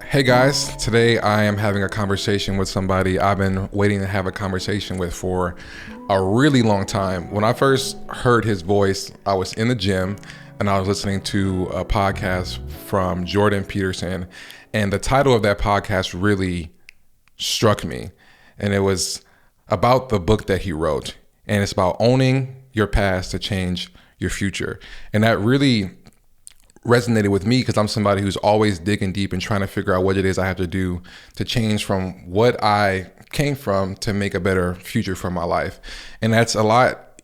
Hey guys, today I am having a conversation with somebody I've been waiting to have a conversation with for a really long time. When I first heard his voice, I was in the gym and I was listening to a podcast from Jordan Peterson, and the title of that podcast really struck me. And it was about the book that he wrote, and it's about owning your past to change your future. And that really resonated with me because I'm somebody who's always digging deep and trying to figure out what it is I have to do to change from what I came from to make a better future for my life. And that's a lot.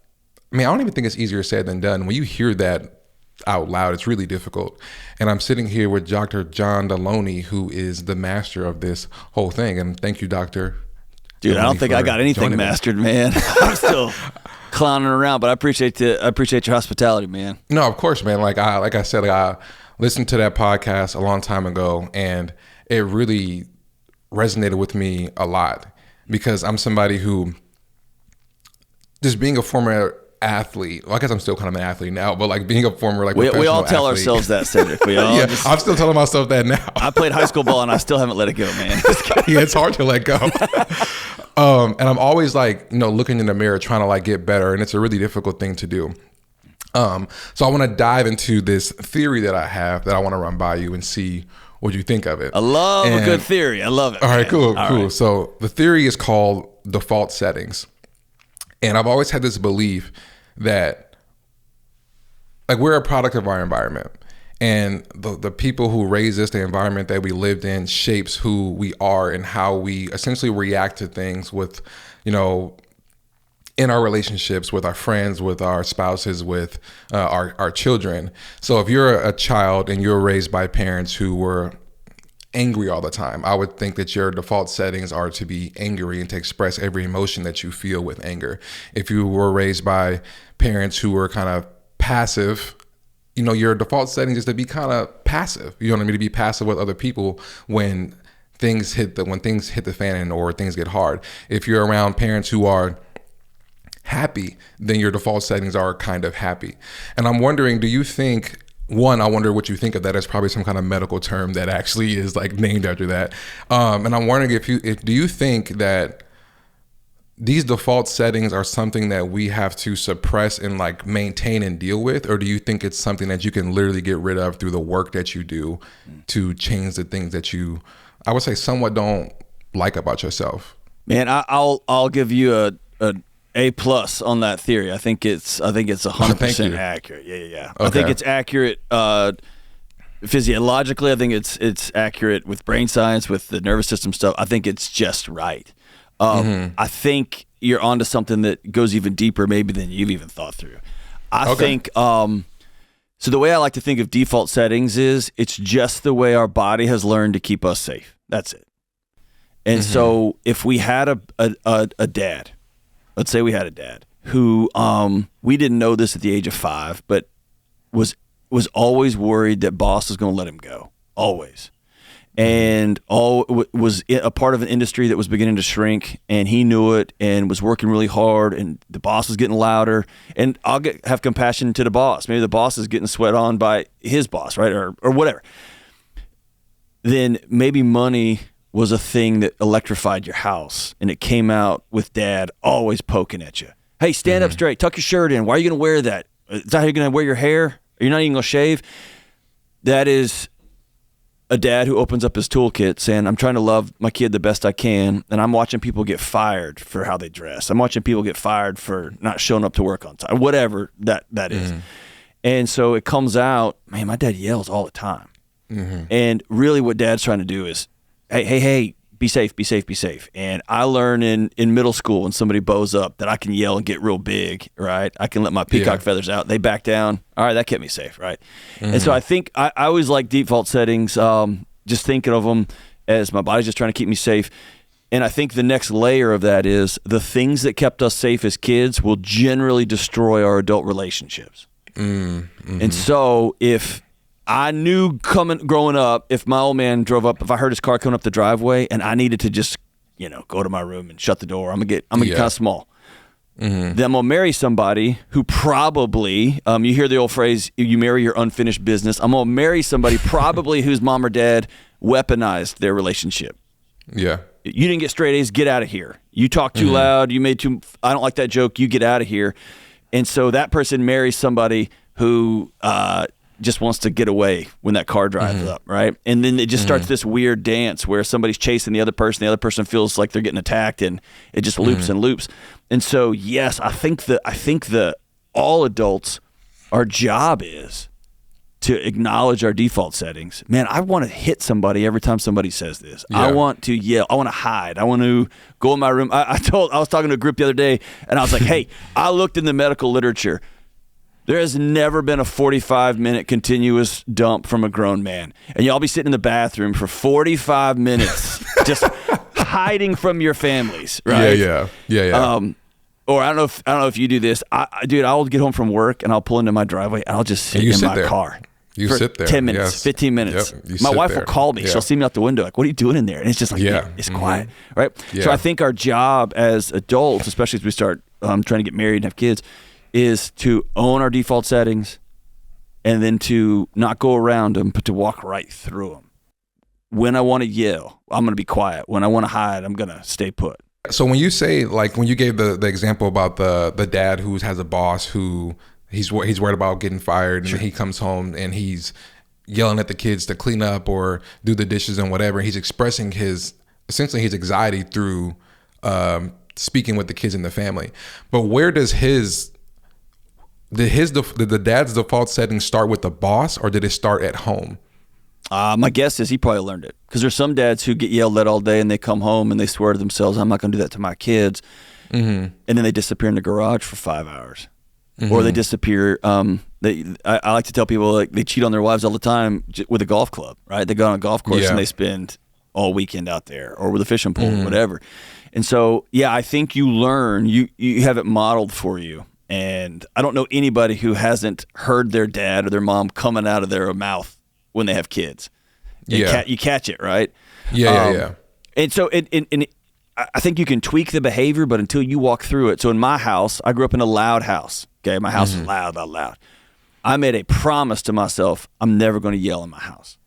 I mean, I don't even think it's easier said than done. When you hear that out loud, it's really difficult. And I'm sitting here with Dr. John Delony, who is the master of this whole thing. And thank you, Dr. Dude, I don't think I got anything mastered, man. I'm still clowning around, but I appreciate your hospitality, man. No, of course, man. Like I said, I listened to that podcast a long time ago, and it really resonated with me a lot because I'm somebody who, just being a former athlete, well, I guess I'm still kind of an athlete now, but like being a former professional we all tell athlete, ourselves that, Cedric. We all I'm still telling myself that now. I played high school ball and I still haven't let it go, man. Yeah, it's hard to let go. And I'm always looking in the mirror trying to get better, and it's a really difficult thing to do. So I want to dive into this theory that I have that I want to run by you and see what you think of it. I love a good theory. I love it. All right, cool. Right. So the theory is called default settings. And I've always had this belief that we're a product of our environment. And the people who raised us, the environment that we lived in, shapes who we are and how we essentially react to things with, in our relationships with our friends, with our spouses, with our children. So if you're a child and you're raised by parents who were angry all the time, I would think that your default settings are to be angry and to express every emotion that you feel with anger. If you were raised by parents who were kind of passive, your default setting is to be kind of passive. You know what I mean? To be passive with other people when things hit the fan or things get hard. If you're around parents who are happy, then your default settings are kind of happy. And I'm wondering, do you think, I wonder what you think of that as probably some kind of medical term that actually is named after that. And I'm wondering do you think that these default settings are something that we have to suppress and maintain and deal with? Or do you think it's something that you can literally get rid of through the work that you do to change the things that you, I would say, somewhat don't like about yourself? Man, I'll give you a plus on that theory. I think it's 100% accurate. Yeah. Okay. I think it's accurate physiologically. I think it's accurate with brain science, with the nervous system stuff. I think it's just right. I think you're onto something that goes even deeper maybe than you've even thought through. I think so the way I like to think of default settings is it's just the way our body has learned to keep us safe. That's it. And so if we had a dad, let's say we had a dad who we didn't know this at the age of 5, but was always worried that boss was going to let him go, always. And was a part of an industry that was beginning to shrink, and he knew it and was working really hard, and the boss was getting louder. And I'll have compassion to the boss. Maybe the boss is getting sweat on by his boss, right, or whatever. Then maybe money was a thing that electrified your house, and it came out with dad always poking at you. Hey, stand up straight, tuck your shirt in. Why are you going to wear that? Is that how you're going to wear your hair? You're not even going to shave? That is a dad who opens up his toolkit saying, I'm trying to love my kid the best I can, and I'm watching people get fired for how they dress. I'm watching people get fired for not showing up to work on time, whatever that is. And so it comes out, man, my dad yells all the time. And really what dad's trying to do is, hey, be safe. And I learned in middle school when somebody bows up that I can yell and get real big, right? I can let my peacock feathers out. They back down. All right, that kept me safe, right? And so I think I always like default settings, just thinking of them as my body's just trying to keep me safe. And I think the next layer of that is the things that kept us safe as kids will generally destroy our adult relationships. And so if I knew growing up, if my old man drove up, if I heard his car coming up the driveway and I needed to just, go to my room and shut the door, I'm gonna get kind of small. Then I'm gonna marry somebody who probably, you hear the old phrase, you marry your unfinished business. I'm gonna marry somebody probably whose mom or dad weaponized their relationship. Yeah. You didn't get straight A's, get out of here. You talk too loud, you made too, I don't like that joke, you get out of here. And so that person marries somebody who just wants to get away when that car drives up, right? And then it just starts this weird dance where somebody's chasing the other person feels like they're getting attacked, and it just loops and loops. And so, yes, I think that all adults, our job is to acknowledge our default settings. Man, I want to hit somebody every time somebody says this. Yeah. I want to yell. I want to hide. I want to go in my room. I was talking to a group the other day, and I was like, hey, I looked in the medical literature. There has never been a 45-minute continuous dump from a grown man. And y'all be sitting in the bathroom for 45 minutes just hiding from your families, right? Yeah. Or I don't know if you do this. I'll get home from work and I'll pull into my driveway and I'll just sit in my car. You for sit there. 10 minutes, 15 minutes. Yep. My wife will call me. Yeah. She'll see me out the window like, what are you doing in there? And it's just like, it's quiet, right? Yeah. So I think our job as adults, especially as we start trying to get married and have kids, is to own our default settings and then to not go around them, but to walk right through them. When I want to yell, I'm going to be quiet. When I want to hide, I'm going to stay put. So when you say, like, when you gave the example about the dad who has a boss who he's worried about getting fired, and he comes home and he's yelling at the kids to clean up or do the dishes and whatever. He's expressing essentially his anxiety through speaking with the kids in the family. But where does did the dad's default settings start with the boss, or did it start at home? My guess is he probably learned it, because there's some dads who get yelled at all day and they come home and they swear to themselves, I'm not going to do that to my kids. And then they disappear in the garage for 5 hours. Or they disappear. I like to tell people, like, they cheat on their wives all the time with a golf club, right? They go on a golf course and they spend all weekend out there, or with a fishing pole, or whatever. And so, I think you learn, you have it modeled for you. And I don't know anybody who hasn't heard their dad or their mom coming out of their mouth when they have kids. You catch it, right? Yeah. And so I think you can tweak the behavior, but until you walk through it. So in my house, I grew up in a loud house. Okay, my house is loud. I made a promise to myself, I'm never going to yell in my house.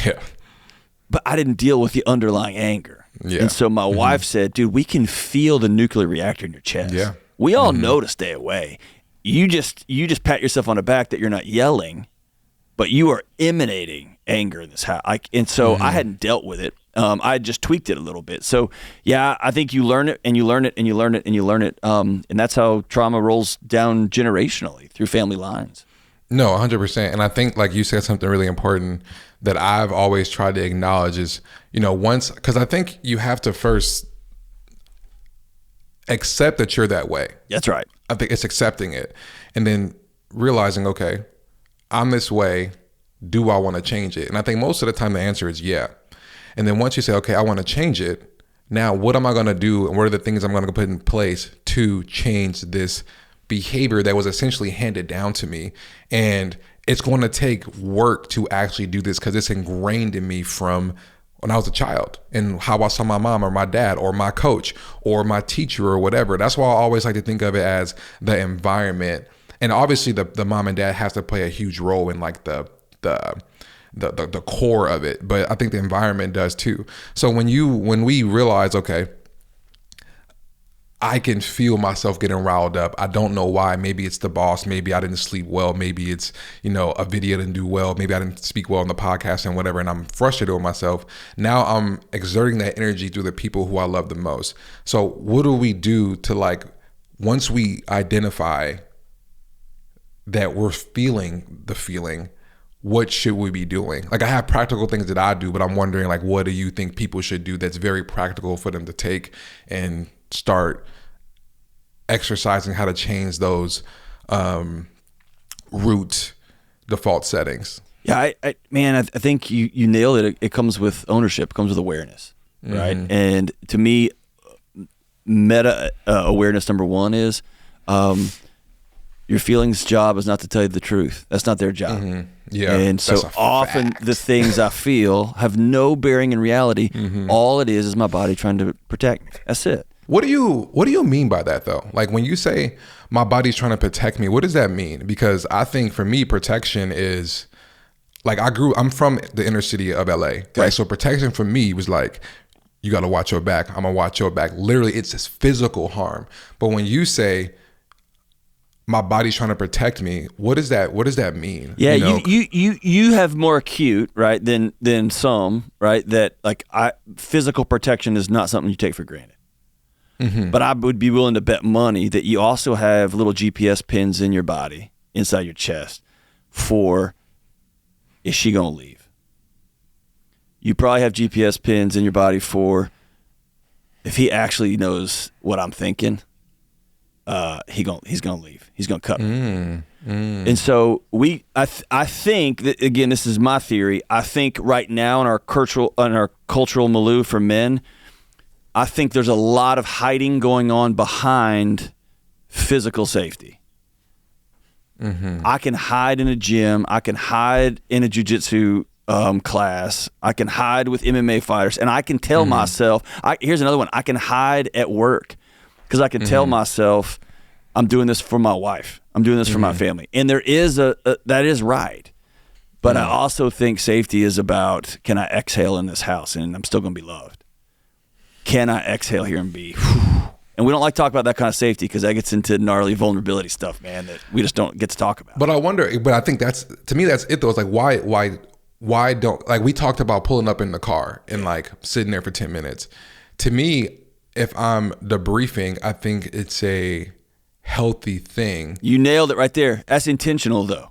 Yeah. But I didn't deal with the underlying anger. Yeah. And so my wife said, dude, we can feel the nuclear reactor in your chest. Yeah. We all know to stay away. You just pat yourself on the back that you're not yelling, but you are emanating anger in this house. And so I hadn't dealt with it. I just tweaked it a little bit. So I think you learn it and you learn it and you learn it and you learn it. And that's how trauma rolls down generationally through family lines. No, 100%. And I think, like you said, something really important that I've always tried to acknowledge is, because I think you have to first accept that you're that way. That's right. I think it's accepting it and then realizing, okay, I'm this way. Do I want to change it? And I think most of the time the answer is yeah. And then once you say, okay, I want to change it, now what am I going to do? And what are the things I'm going to put in place to change this behavior that was essentially handed down to me? And it's going to take work to actually do this, because it's ingrained in me from when I was a child and how I saw my mom or my dad or my coach or my teacher or whatever. That's why I always like to think of it as the environment. And obviously the mom and dad has to play a huge role in like the core of it, but I think the environment does too. So when we realize, okay, I can feel myself getting riled up. I don't know why. Maybe it's the boss. Maybe I didn't sleep well. Maybe it's, a video didn't do well. Maybe I didn't speak well on the podcast and whatever. And I'm frustrated with myself. Now I'm exerting that energy through the people who I love the most. So what do we do to, once we identify that we're feeling the feeling, what should we be doing? I have practical things that I do, but I'm wondering, what do you think people should do that's very practical for them to take and start exercising how to change those root default settings? Yeah, I think you nailed it. It comes with ownership. It comes with awareness, right? And to me, meta awareness number one is your feelings' job is not to tell you the truth. That's not their job. Yeah, and so often the things I feel have no bearing in reality. All it is my body trying to protect me. That's it. What do you mean by that though? When you say my body's trying to protect me, what does that mean? Because I think for me, protection is like I'm from the inner city of LA, right? So protection for me was like, you got to watch your back. I'm gonna watch your back. Literally, it's just physical harm. But when you say my body's trying to protect me, what does that mean? Yeah, you have more acute, right, than some, right? That like physical protection is not something you take for granted. Mm-hmm. But I would be willing to bet money that you also have little GPS pins in your body, inside your chest, for, is she gonna leave? You probably have GPS pins in your body for, if he actually knows what I'm thinking, he's gonna leave. He's gonna cut me. And so I think that, again, this is my theory. I think right now in our cultural milieu for men, I think there's a lot of hiding going on behind physical safety. Mm-hmm. I can hide in a gym. I can hide in a jiu-jitsu class. I can hide with MMA fighters, and I can tell myself. Here's another one. I can hide at work because I can tell myself, I'm doing this for my wife. I'm doing this for my family, and there is that is right. But I also think safety is about, can I exhale in this house and I'm still going to be loved? Can I exhale here and be? Whew. And we don't like to talk about that kind of safety because that gets into gnarly vulnerability stuff, man, that we just don't get to talk about. But I think to me that's it though. It's like why don't, like, we talked about pulling up in the car and like sitting there for 10 minutes. To me, if I'm debriefing, I think it's a healthy thing. You nailed it right there. That's intentional though.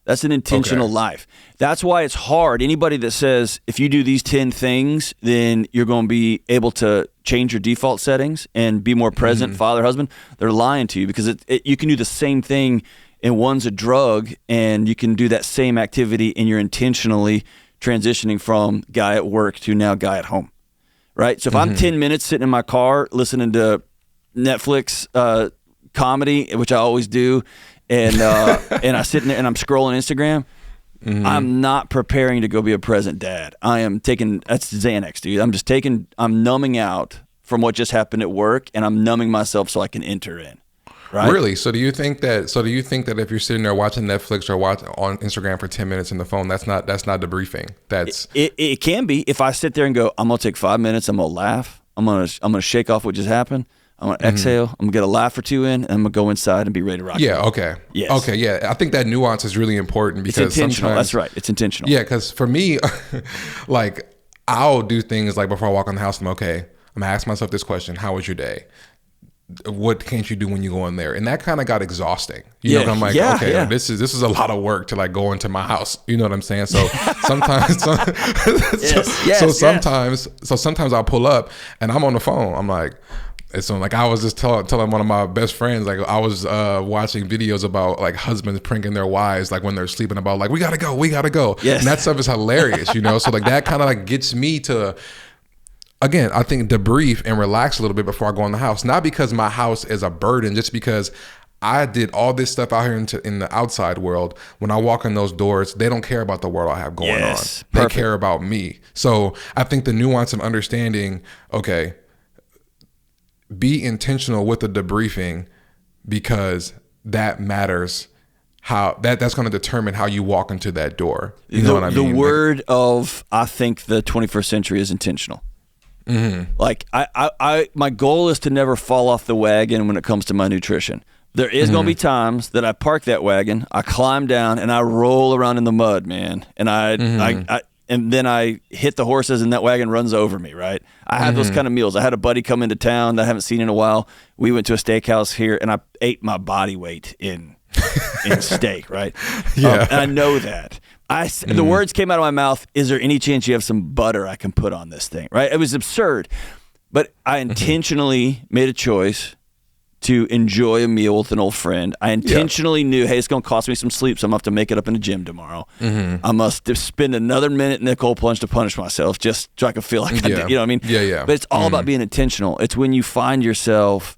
That's an intentional life. That's why it's hard. Anybody that says, if you do these 10 things, then you're going to be able to change your default settings and be more present, father, husband, they're lying to you, because you can do the same thing, and one's a drug, and you can do that same activity, and you're intentionally transitioning from guy at work to now guy at home, right? So if I'm 10 minutes sitting in my car listening to Netflix comedy, which I always do, and I sit in there and I'm scrolling Instagram, I'm not preparing to go be a present dad. I am taking, that's Xanax, dude. I'm numbing out from what just happened at work, and I'm numbing myself so I can enter in. Right? Really? So do you think that if you're sitting there watching Netflix or watching on Instagram for 10 minutes in the phone, that's not debriefing? It can be. If I sit there and go, I'm gonna take 5 minutes, I'm gonna laugh, I'm gonna shake off what just happened, I'm going to exhale. I'm going to get a laugh or two in, and I'm going to go inside and be ready to rock. Yeah, okay. Yes. Okay, yeah. I think that nuance is really important because it's intentional. That's right. It's intentional. Yeah, because for me, like, I'll do things like before I walk in the house, I'm going to ask myself this question: how was your day? What can't you do when you go in there? And that kind of got exhausting. You know, I'm like, this is a lot of work to like go into my house. You know what I'm saying? So sometimes, sometimes I'll pull up and I'm on the phone. I'm like, it's like I was just telling one of my best friends, like I was watching videos about like husbands pranking their wives, like when they're sleeping, about like, we gotta go. Yes. And that stuff is hilarious, you know? So like that kind of like gets me to, again, I think debrief and relax a little bit before I go in the house. Not because my house is a burden, just because I did all this stuff out here in the outside world. When I walk in those doors, they don't care about the world I have going on. They care about me. So I think the nuance of understanding, okay, be intentional with the debriefing, because that matters. How that's going to determine how you walk into that door. You know what I mean? The word of, I think, the 21st century is intentional. Mm-hmm. Like my goal is to never fall off the wagon when it comes to my nutrition. There is going to be times that I park that wagon, I climb down, and I roll around in the mud, man, and and then I hit the horses and that wagon runs over me, right? I have those kind of meals. I had a buddy come into town that I haven't seen in a while. We went to a steakhouse here, and I ate my body weight in steak, right? Yeah. And I know that. The words came out of my mouth, is there any chance you have some butter I can put on this thing, right? It was absurd. But I intentionally made a choice to enjoy a meal with an old friend. I intentionally knew, hey, it's going to cost me some sleep, so I'm going to have to make it up in the gym tomorrow. I must spend another minute in the cold plunge to punish myself just so I can feel like I did, you know what I mean? Yeah. But it's all about being intentional. It's when you find yourself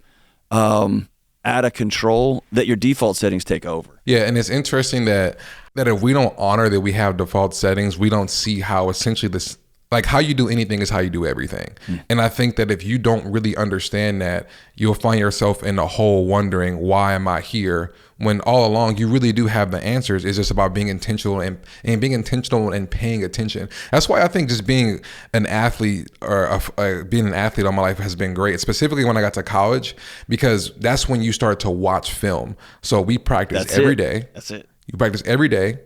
out of control that your default settings take over. Yeah, and it's interesting that if we don't honor that we have default settings, we don't see how essentially this like how you do anything is how you do everything. And I think that if you don't really understand that, you'll find yourself in a hole wondering, why am I here? When all along you really do have the answers. It's just about being intentional and being intentional and paying attention. That's why I think just being an athlete or being an athlete all my life has been great, specifically when I got to college, because that's when you start to watch film. So we practice every day. That's it. You practice every day.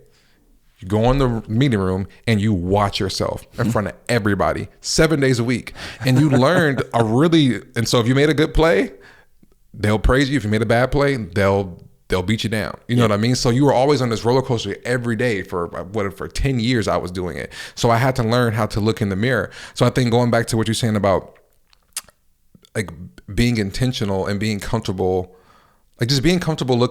You go in the meeting room and you watch yourself in front of everybody 7 days a week. And you learned and so if you made a good play, they'll praise you. If you made a bad play, they'll beat you down. You know what I mean? So you were always on this roller coaster every day for 10 years I was doing it. So I had to learn how to look in the mirror. So I think going back to what you're saying about like being intentional and being comfortable, like just being comfortable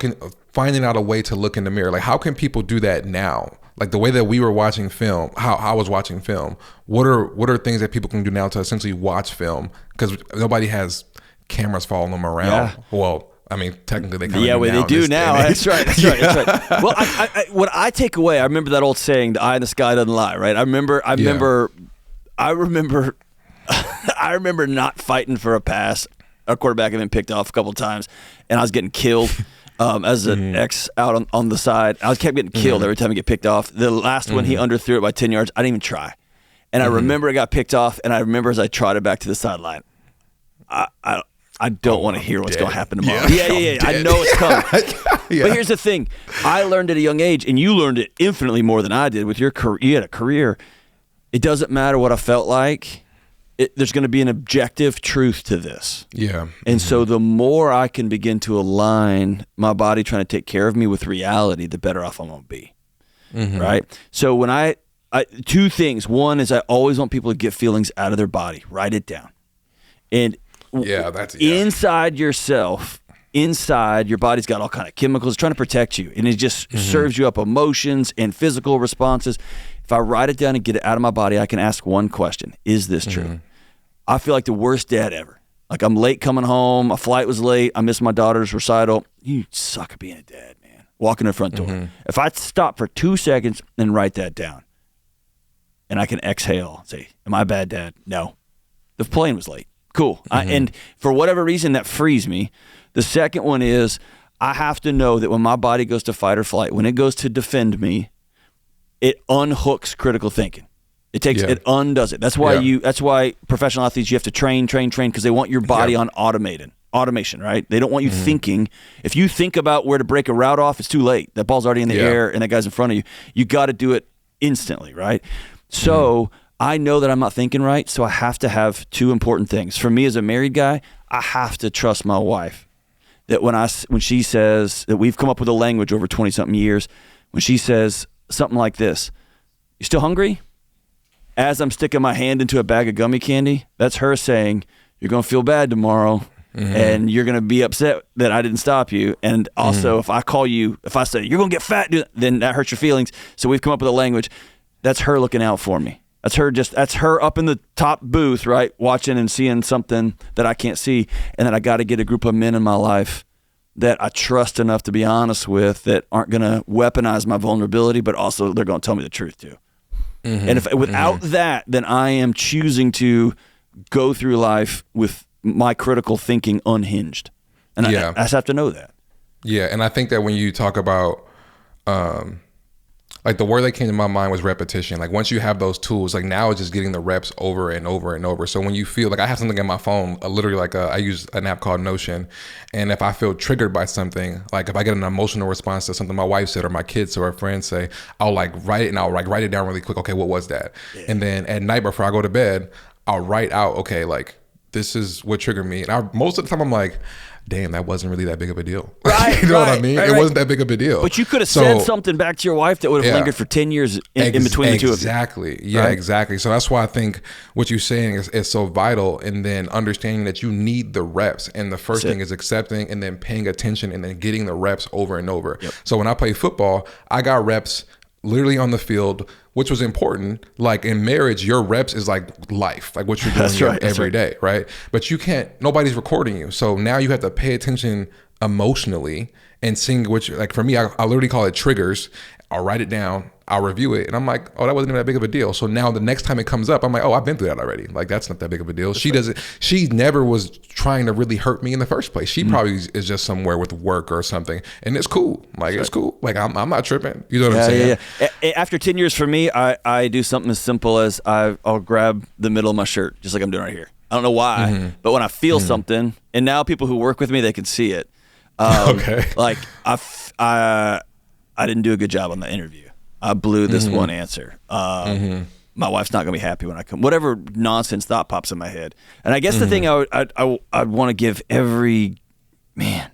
finding out a way to look in the mirror. Like how can people do that now? Like the way that we were watching film, how I was watching film. What are things that people can do now to essentially watch film? Because nobody has cameras following them around. Yeah. Well, I mean, technically they kind of do. Yeah, well, they do now. That's right. Well, what I take away, I remember that old saying, "The eye in the sky doesn't lie." Right? I remember not fighting for a pass. Our quarterback had been picked off a couple of times, and I was getting killed. As an X out on the side. I kept getting killed every time I get picked off. The last one, he underthrew it by 10 yards. I didn't even try. And I remember I got picked off, and I remember as I trotted back to the sideline, I don't want to hear what's going to happen tomorrow. Yeah. I know it's coming. But here's the thing. I learned at a young age, and you learned it infinitely more than I did with your career. You had a career. It doesn't matter what I felt like. There's going to be an objective truth to this. Yeah. And so the more I can begin to align my body trying to take care of me with reality, the better off I'm going to be. Right? So when I two things. One is I always want people to get feelings out of their body. Write it down. And inside yourself, inside your body's got all kind of chemicals trying to protect you. And it just serves you up emotions and physical responses. If I write it down and get it out of my body, I can ask one question. Is this true? I feel like the worst dad ever. Like I'm late coming home. My flight was late. I missed my daughter's recital. You suck at being a dad, man. Walk in the front door. If I stop for 2 seconds and write that down, and I can exhale and say, am I a bad dad? No. The plane was late. Cool. And for whatever reason, that frees me. The second one is I have to know that when my body goes to fight or flight, when it goes to defend me, it unhooks critical thinking. It undoes it. That's why professional athletes, you have to train because they want your body on automation, right? They don't want you thinking. If you think about where to break a route off, it's too late. That ball's already in the air and that guy's in front of you. You got to do it instantly, right? So I know that I'm not thinking right, so I have to have two important things. For me as a married guy, I have to trust my wife. That when she says that we've come up with a language over 20-something years, when she says something like this, "You still hungry?" As I'm sticking my hand into a bag of gummy candy, that's her saying, you're going to feel bad tomorrow and you're going to be upset that I didn't stop you. And also if I call you, if I say, you're going to get fat, then that hurts your feelings. So we've come up with a language. That's her looking out for me. That's her up in the top booth, right? Watching and seeing something that I can't see. And then I got to get a group of men in my life that I trust enough to be honest with, that aren't going to weaponize my vulnerability, but also they're going to tell me the truth too. And if without that, then I am choosing to go through life with my critical thinking unhinged. And I just have to know that. Yeah, and I think that when you talk about, like the word that came to my mind was repetition. Like once you have those tools, like now it's just getting the reps over and over and over. So when you feel like I have something in my phone, literally like I use an app called Notion. And if I feel triggered by something, like if I get an emotional response to something my wife said or my kids or friends say, I'll like write it and I'll like write it down really quick. Okay, what was that? Yeah. And then at night before I go to bed, I'll write out, okay, like this is what triggered me. And most of the time I'm like, damn, that wasn't really that big of a deal. Right, you know what I mean? It wasn't that big of a deal. But you could have said something back to your wife that would have lingered for 10 years in between the two of you. Exactly. Yeah, right? Exactly. So that's why I think what you're saying is so vital, and then understanding that you need the reps. And the first thing is accepting and then paying attention and then getting the reps over and over. Yep. So when I play football, I got reps literally on the field, which was important. Like in marriage, your reps is like life, like what you're doing every day, right? But you can't, nobody's recording you. So now you have to pay attention emotionally and seeing which, like for me, I literally call it triggers. I'll write it down, I'll review it, and I'm like, oh, that wasn't even that big of a deal. So now the next time it comes up, I'm like, oh, I've been through that already. Like, that's not that big of a deal. She never was trying to really hurt me in the first place. She probably is just somewhere with work or something, and it's cool. Like, it's cool. Like, I'm not tripping. You know what I'm saying? Yeah. After 10 years for me, I do something as simple as I'll grab the middle of my shirt, just like I'm doing right here. I don't know why, but when I feel something, and now people who work with me, they can see it. Okay. Like, I didn't do a good job on the interview. I blew this one answer. My wife's not going to be happy when I come. Whatever nonsense thought pops in my head. And I guess the thing I'd want to give every man,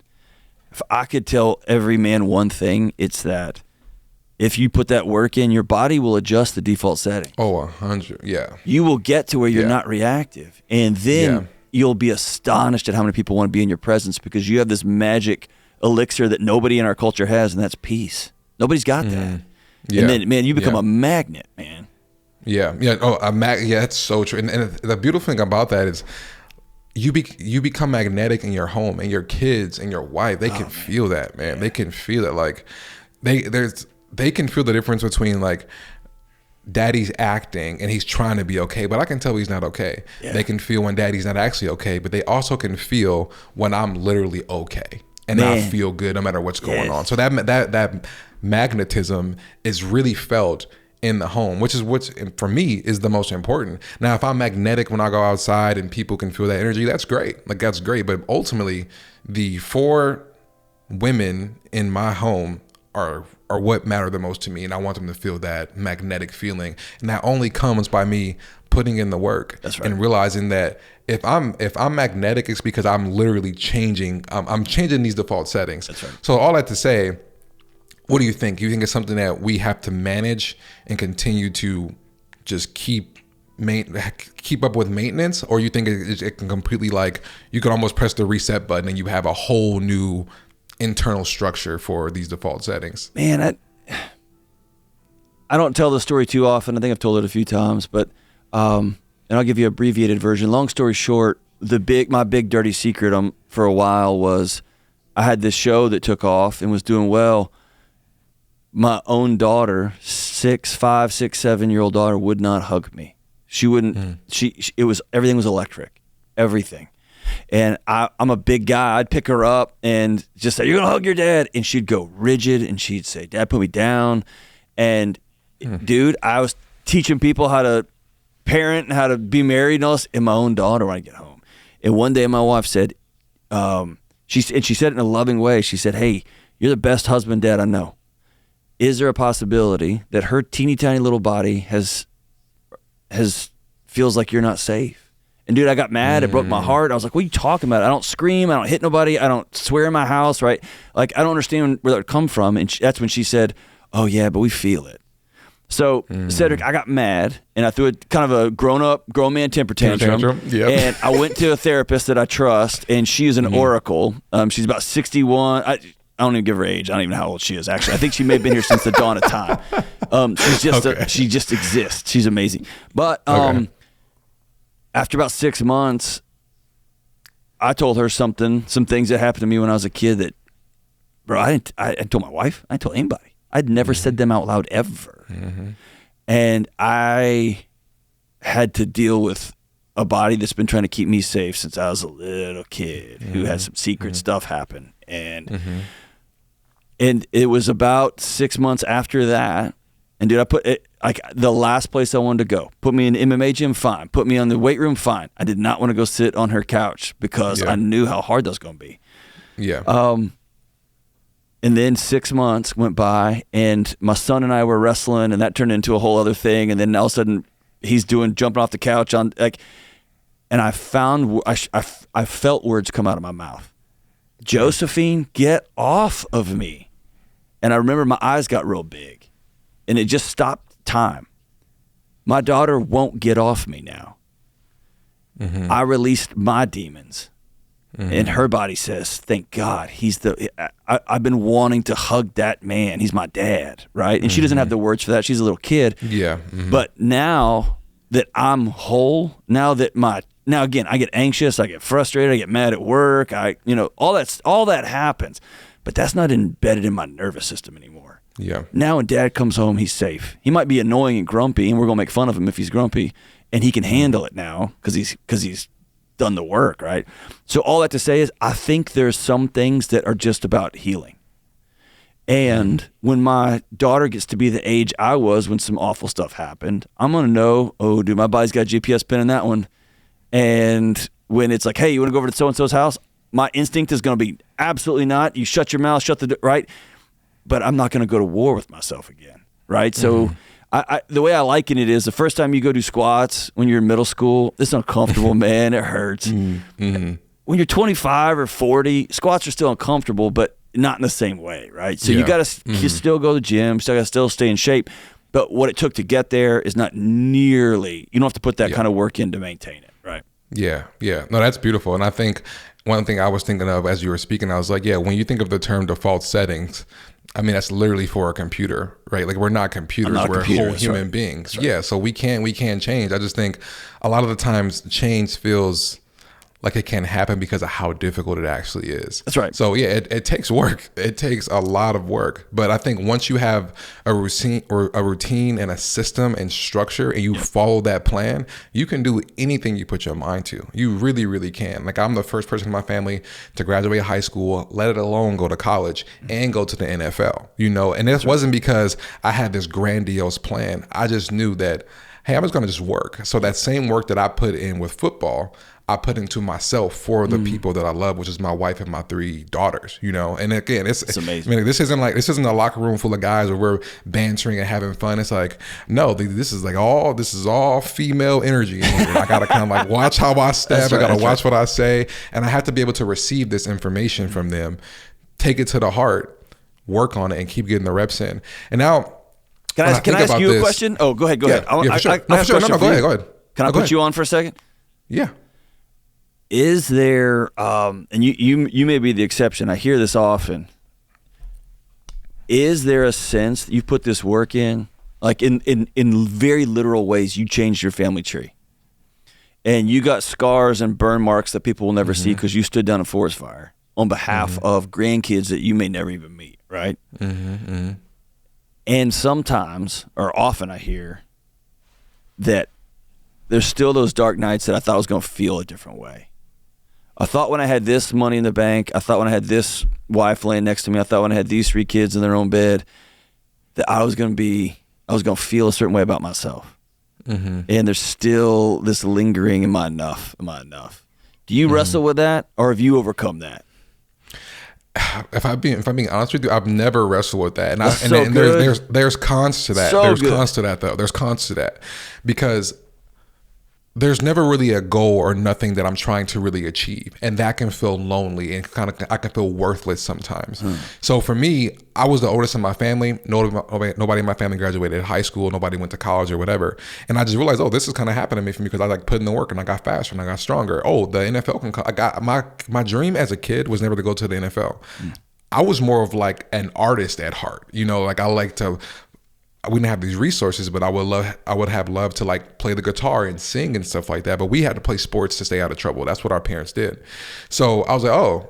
if I could tell every man one thing, it's that if you put that work in, your body will adjust the default setting. Oh, 100. Yeah. You will get to where you're not reactive. And then you'll be astonished at how many people want to be in your presence because you have this magic elixir that nobody in our culture has, and that's peace. Nobody's got that. Yeah. And then, man, you become a magnet, man. Yeah. Yeah. Oh, yeah, that's so true. And the beautiful thing about that is you become magnetic in your home, and your kids and your wife, they can feel that, man. Yeah. They can feel it. Like they can feel the difference between like daddy's acting and he's trying to be okay, but I can tell he's not okay. Yeah. They can feel when daddy's not actually okay, but they also can feel when I'm literally okay. And I feel good no matter what's going on. So that magnetism is really felt in the home, which is what's for me is the most important. Now, if I'm magnetic when I go outside and people can feel that energy, that's great. Like, that's great. But ultimately, the 4 women in my home are what matter the most to me, and I want them to feel that magnetic feeling. And that only comes by me putting in the work. That's right. And realizing that if I'm magnetic, it's because I'm literally changing. I'm changing these default settings. That's right. So all that to say, what do you think? You think it's something that we have to manage and continue to just keep up with maintenance, or you think it can completely, like, you can almost press the reset button and you have a whole new internal structure for these default settings? Man, I don't tell the story too often. I think I've told it a few times, but and I'll give you an abbreviated version. Long story short, my big dirty secret for a while was I had this show that took off and was doing well. My own daughter, 5, 6, 7-year-old daughter, would not hug me. She wouldn't. Everything was electric, everything. And I'm a big guy. I'd pick her up and just say, "You're gonna hug your dad," and she'd go rigid and she'd say, "Dad, put me down." And dude, I was teaching people how to parent and how to be married and all this, and my own daughter when I get home. And one day my wife said, she said it in a loving way. She said, "Hey, you're the best husband, Dad, I know. Is there a possibility that her teeny tiny little body feels like you're not safe?" And dude, I got mad. It broke my heart. I was like, "What are you talking about? I don't scream. I don't hit nobody. I don't swear in my house, right? Like, I don't understand where that would come from." And that's when she said, "Oh yeah, but we feel it." So Cedric, I got mad and I threw a kind of a grown man temper tantrum. Yep. And I went to a therapist that I trust, and she is an oracle. She's about 61. I don't even give her age. I don't even know how old she is, actually. I think she may have been here since the dawn of time. She just exists. She's amazing. But after about 6 months, I told her some things that happened to me when I was a kid that, bro, I told my wife. I told anybody. I'd never said them out loud ever. And I had to deal with a body that's been trying to keep me safe since I was a little kid who had some secret stuff happen. And it was about 6 months after that. And dude, I put it like the last place I wanted to go. Put me in the MMA gym, fine. Put me on the weight room, fine. I did not want to go sit on her couch because I knew how hard that was going to be. Yeah. And then 6 months went by, and my son and I were wrestling, and that turned into a whole other thing. And then all of a sudden, he's jumping off the couch and I felt words come out of my mouth. "Josephine, get off of me!" And I remember my eyes got real big, and it just stopped time. My daughter won't get off me now. I released my demons. And her body says, "Thank God, I've been wanting to hug that man. He's my dad," right? And she doesn't have the words for that. She's a little kid. Yeah. But now that I'm whole, now again, I get anxious, I get frustrated, I get mad at work, all that happens. But that's not embedded in my nervous system anymore. Yeah. Now when dad comes home, he's safe. He might be annoying and grumpy, and we're going to make fun of him if he's grumpy, and he can handle it now because he's done the work, right? So all that to say is I think there's some things that are just about healing. And when my daughter gets to be the age I was when some awful stuff happened, I'm going to know, oh, dude, my body's got a GPS pin in that one. And when it's like, hey, you want to go over to so-and-so's house? My instinct is going to be absolutely not. You shut your mouth, shut the door, right? But I'm not going to go to war with myself again, right? So the way I liken it is the first time you go do squats when you're in middle school, it's uncomfortable, man. It hurts. When you're 25 or 40, squats are still uncomfortable, but not in the same way, right? So you got to still go to the gym, still got to still stay in shape. But what it took to get there is not nearly, you don't have to put that kind of work in to maintain it, right? Yeah. No, that's beautiful. And I think one thing I was thinking of as you were speaking, I was like, yeah, when you think of the term default settings, I mean, that's literally for a computer, right? Like we're not computers, we're whole human beings. Right. Yeah. So we can't change. I just think a lot of the times change feels like it can happen because of how difficult it actually is. That's right. So yeah, it takes work. It takes a lot of work. But I think once you have a routine and a system and structure and you follow that plan, you can do anything you put your mind to. You really, really can. Like I'm the first person in my family to graduate high school, let it alone go to college and go to the NFL, you know? And this wasn't because I had this grandiose plan. I just knew that, hey, I'm just going to just work. So that same work that I put in with football, I put into myself for the people that I love, which is my wife and my 3 daughters, you know? And again, it's amazing. I mean, this isn't a locker room full of guys where we're bantering and having fun. It's like, no, this is all female energy. I got to kind of like watch how I step. I got to watch what I say. And I have to be able to receive this information from them, take it to the heart, work on it, and keep getting the reps in. And now, can I ask you a question? Oh, go ahead. Go ahead. For sure. No, go ahead. Can I put you on for a second? Yeah. Is there, and you may be the exception, I hear this often, is there a sense that you've put this work in, like in very literal ways, you changed your family tree, and you got scars and burn marks that people will never see because you stood down a forest fire on behalf of grandkids that you may never even meet, right? And sometimes, or often I hear that there's still those dark nights that I thought I was going to feel a different way. I thought when I had this money in the bank, I thought when I had this wife laying next to me, I thought when I had these 3 kids in their own bed, that I was going to feel a certain way about myself. And there's still this lingering, am I enough? Do you wrestle with that, or have you overcome that? If I'm being honest with you, I've never wrestled with that. And there's cons to that. Cons to that though. There's cons to that because there's never really a goal or nothing that I'm trying to really achieve. And that can feel lonely and I can feel worthless sometimes. So for me, I was the oldest in my family. Nobody in my family graduated high school. Nobody went to college or whatever. And I just realized, oh, this is kind of happening to me for me because I like put in the work and I got faster and I got stronger. Oh, the NFL can come. I got my dream as a kid was never to go to the NFL. I was more of like an artist at heart. You know, like I like to, we didn't have these resources, but I would have loved to like play the guitar and sing and stuff like that. But we had to play sports to stay out of trouble. That's what our parents did. So I was like, oh,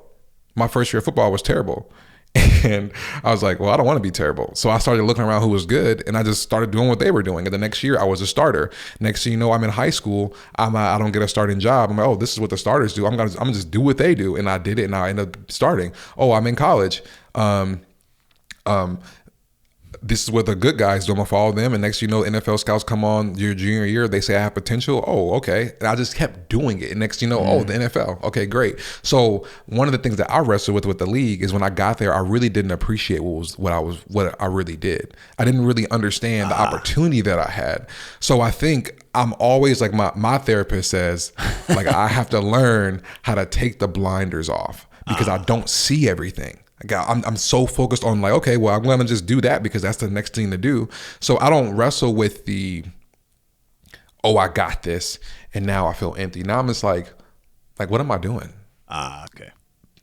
my first year of football was terrible. And I was like, well, I don't want to be terrible. So I started looking around who was good and I just started doing what they were doing. And the next year I was a starter. Next thing you know, I'm in high school. I don't get a starting job. I'm like, oh, this is what the starters do. I'm gonna just do what they do. And I did it and I ended up starting. Oh, I'm in college. This is what the good guys do. I'm gonna follow them. And next, you know, NFL scouts come on your junior year. They say I have potential. Oh, okay. And I just kept doing it. And next, you know, oh, the NFL. Okay, great. So one of the things that I wrestled with the league is when I got there, I really didn't appreciate what I really did. I didn't really understand the opportunity that I had. So I think I'm always like my therapist says, like I have to learn how to take the blinders off because I don't see everything. I'm so focused on like, okay, well, I'm going to just do that because that's the next thing to do. So I don't wrestle with the, oh, I got this. And now I feel empty. Now I'm just like, what am I doing? Okay.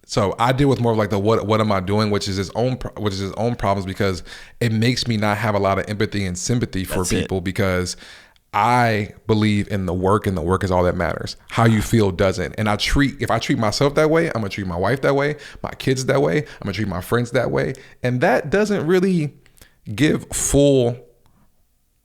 So I deal with more of like the, what am I doing? Which is his own problems because it makes me not have a lot of empathy and sympathy for people because I believe in the work and the work is all that matters. How you feel doesn't. And if I treat myself that way, I'm gonna treat my wife that way, my kids that way, I'm gonna treat my friends that way. And that doesn't really give full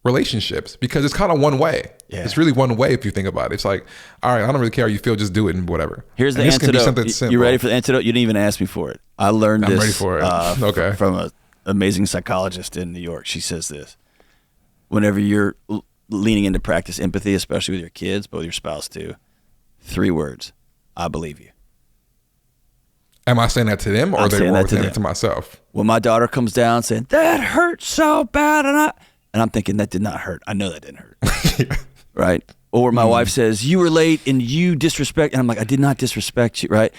relationships, because it's kind of one way. Yeah. It's really one way if you think about it. It's like, all right, I don't really care how you feel, just do it and whatever. Here's the antidote. You ready for the antidote? You didn't even ask me for it. I learned this. I'm ready for it. Okay. From an amazing psychologist in New York. She says this: whenever you're leaning into practice empathy, especially with your kids, but with your spouse too, 3 words: I believe you. Am I saying that to them, or are they saying it to myself? When my daughter comes down saying, that hurt so bad, and I'm thinking, that did not hurt. I know that didn't hurt. Yeah. Right? Or my wife says, you were late and you disrespect, and I'm like, I did not disrespect you, right?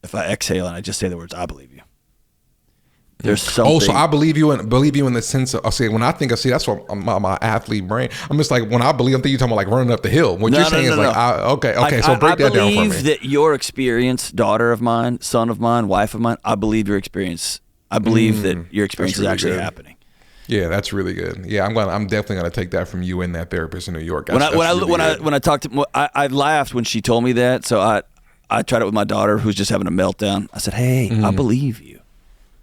If I exhale and I just say the words, I believe you. There's something. Oh, so I believe you in the sense of, when I think of, that's what my athlete brain. I'm just like, when I believe, I'm thinking you're talking about like running up the hill. What you're saying is like, okay. So break that down for me. I believe that your experience, daughter of mine, son of mine, wife of mine, I believe your experience. I believe that your experience is actually happening. Yeah, that's really good. Yeah, I'm definitely gonna take that from you and that therapist in New York. When I talked to, I laughed when she told me that. So I tried it with my daughter, who's just having a meltdown. I said, hey, I believe you.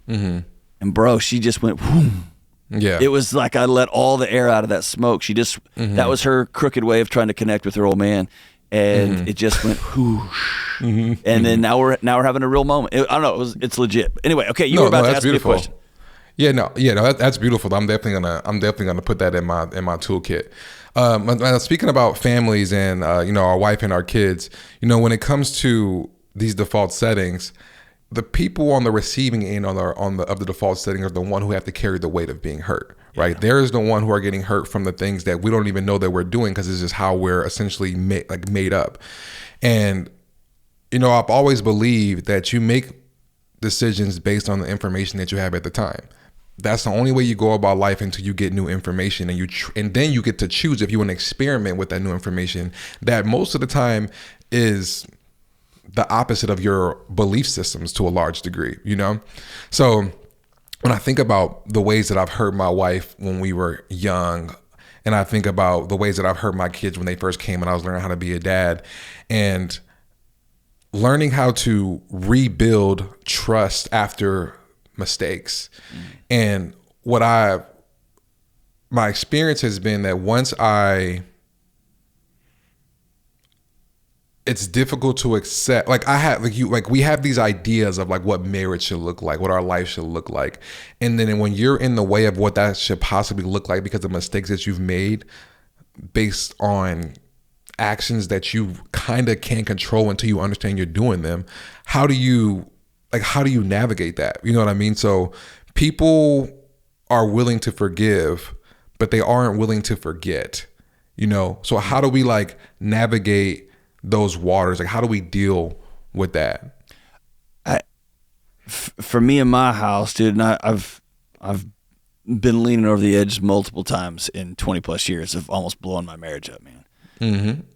Mm-hmm. And bro, she just went, whoom. Yeah. It was like I let all the air out of that smoke. She just, that was her crooked way of trying to connect with her old man. And it just went whoosh. And then now we're having a real moment. I don't know, it's legit. But anyway, okay, you were about to ask me a question. That's beautiful. I'm definitely gonna put that in my toolkit. Speaking about families and our wife and our kids, when it comes to these default settings, the people on the receiving end of the default setting are the one who have to carry the weight of being hurt, right? Yeah. They're the one who are getting hurt from the things that we don't even know that we're doing, because it's just how we're essentially made up. And I've always believed that you make decisions based on the information that you have at the time. That's the only way you go about life until you get new information, and then you get to choose if you want to experiment with that new information. That most of the time is the opposite of your belief systems to a large degree, So when I think about the ways that I've hurt my wife when we were young, and I think about the ways that I've hurt my kids when they first came and I was learning how to be a dad, and learning how to rebuild trust after mistakes. And my experience has been that once it's difficult to accept, we have these ideas of like what marriage should look like, what our life should look like. And then when you're in the way of what that should possibly look like because of mistakes that you've made based on actions that you kind of can't control until you understand you're doing them, how do you navigate that? You know what I mean? So people are willing to forgive, but they aren't willing to forget, So how do we navigate those waters? How do we deal with that? For me in my house, dude, and I've been leaning over the edge multiple times in 20 plus years of almost blowing my marriage up, man.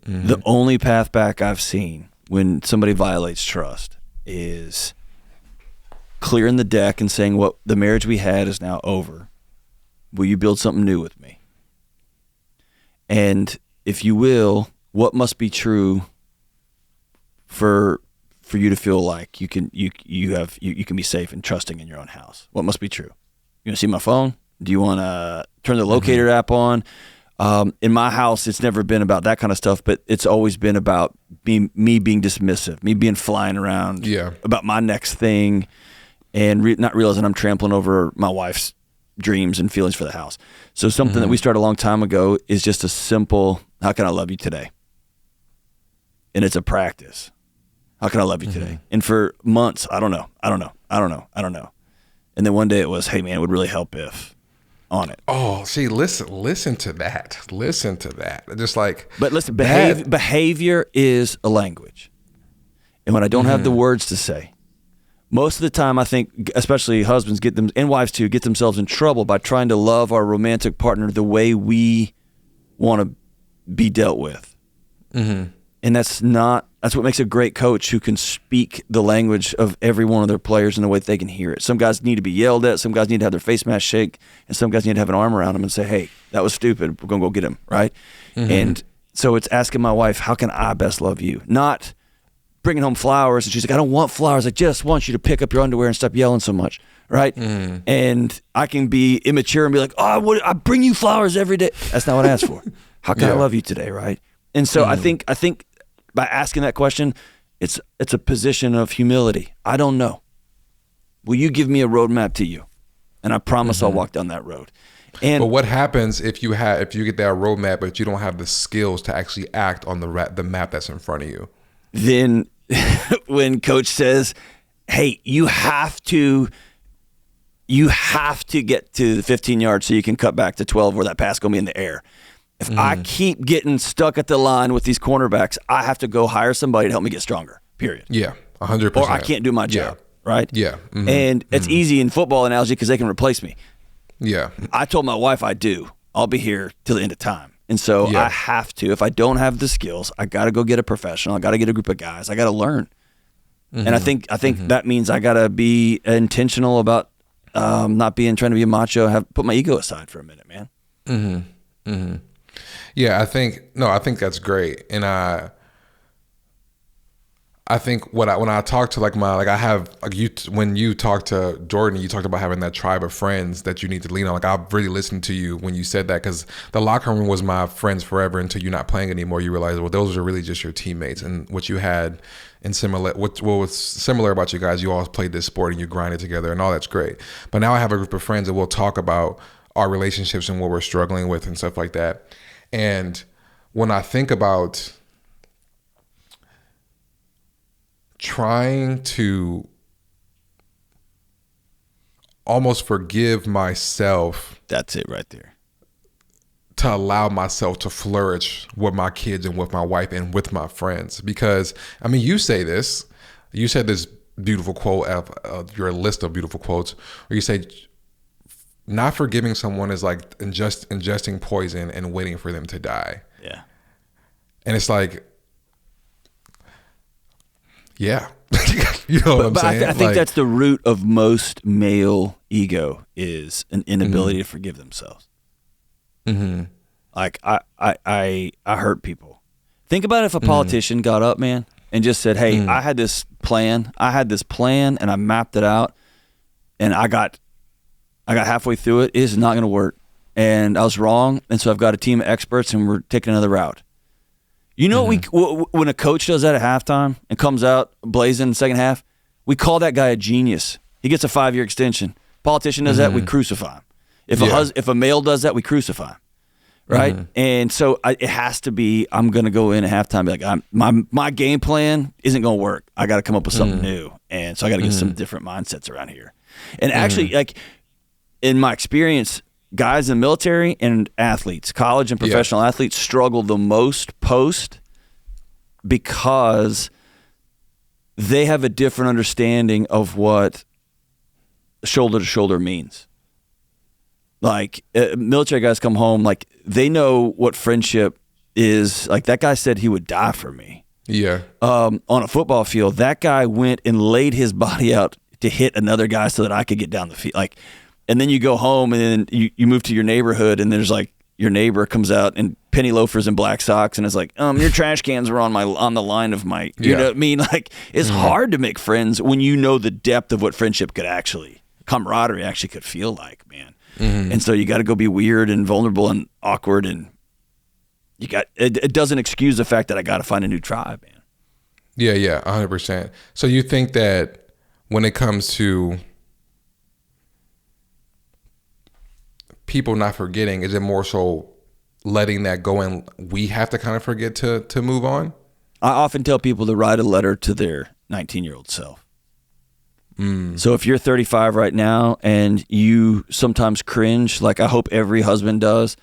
The only path back I've seen when somebody violates trust is clearing the deck and saying, what the marriage we had is now over. Will you build something new with me? And if you will, what must be true for you to feel like you can be safe and trusting in your own house? What must be true? You want to see my phone? Do you want to turn the locator app on? In my house, it's never been about that kind of stuff, but it's always been about me being dismissive, me being flying around about my next thing, and not realizing I'm trampling over my wife's dreams and feelings for the house. So something that we started a long time ago is just a simple, how can I love you today? And it's a practice. How can I love you today? And for months, I don't know. And then one day it was, hey man, it would really help if on it. Oh, see, listen to that. Just like, but listen, behavior is a language. And when I don't have the words to say, most of the time I think, especially husbands and wives too, get themselves in trouble by trying to love our romantic partner the way we want to be dealt with. And that's what makes a great coach, who can speak the language of every one of their players in a way that they can hear it. Some guys need to be yelled at, some guys need to have their face mask shake, and some guys need to have an arm around them and say, hey, that was stupid, we're going to go get him, right? And so it's asking my wife, how can I best love you? Not, bringing home flowers, and she's like, I don't want flowers. I just want you to pick up your underwear and stop yelling so much, right? And I can be immature and be like, oh, I bring you flowers every day. That's not what I asked for. How can I love you today, right? And so I think by asking that question, it's a position of humility. I don't know. Will you give me a roadmap to you? And I promise I'll walk down that road. But what happens if you get that roadmap, but you don't have the skills to actually act on the map that's in front of you? Then when coach says, hey, you have to get to the 15 yards so you can cut back to 12 where that pass going to be in the air. If I keep getting stuck at the line with these cornerbacks, I have to go hire somebody to help me get stronger, period. Yeah, 100%. Or I can't do my job, right? Yeah. And it's easy in football analogy because they can replace me. Yeah. I told my wife I'll be here till the end of time. And so I have to, if I don't have the skills, I got to go get a professional. I got to get a group of guys. I got to learn. And I think that means I got to be intentional about not trying to be a macho, put my ego aside for a minute, man. Yeah, I think that's great. And I think when I talk to when you talk to Jordan, you talked about having that tribe of friends that you need to lean on. Like, I've really listened to you when you said that, because the locker room was my friends forever until you're not playing anymore. You realize, well, those are really just your teammates. And what you had what was similar about you guys, you all played this sport and you grinded together, and all that's great. But now I have a group of friends that we'll talk about our relationships and what we're struggling with and stuff like that. And when I think about trying to almost forgive myself, that's it right there, to allow myself to flourish with my kids and with my wife and with my friends. Because I mean, you said this beautiful quote of your list of beautiful quotes, where you say not forgiving someone is like ingesting poison and waiting for them to die. Yeah. And it's like, yeah. You know what I'm saying? I think that's the root of most male ego, is an inability to forgive themselves. Like, I hurt people. Think about if a politician got up, man, and just said, hey, I had this plan and I mapped it out, and I got halfway through it. It is not going to work, and I was wrong, and so I've got a team of experts, and we're taking another route. You know, when a coach does that at halftime and comes out blazing in the second half, we call that guy a genius. He gets a 5-year extension. Politician does that, we crucify him. If a male does that, we crucify him, right? And so it has to be, I'm going to go in at halftime and be like, my game plan isn't going to work. I got to come up with something new, and so I got to get some different mindsets around here. And actually, like, in my experience, guys in the military and athletes, college and professional athletes, struggle the most post, because they have a different understanding of what shoulder to shoulder means. Like, military guys come home, like, they know what friendship is. Like, that guy said he would die for me. Yeah. On a football field, that guy went and laid his body out to hit another guy so that I could get down the field. Like, and then you go home, and then you move to your neighborhood, and there's like, your neighbor comes out in penny loafers and black socks, and it's like, your trash cans were on the line of my, you know what I mean? Like, it's hard to make friends when you know the depth of what friendship camaraderie actually could feel like, man. And so you got to go be weird and vulnerable and awkward, and it doesn't excuse the fact that I got to find a new tribe, man. Yeah, 100%. So you think that when it comes to people not forgetting, is it more so letting that go and we have to kind of forget to move on? I often tell people to write a letter to their 19-year-old self. So if you're 35 right now and you sometimes cringe, like I hope every husband does,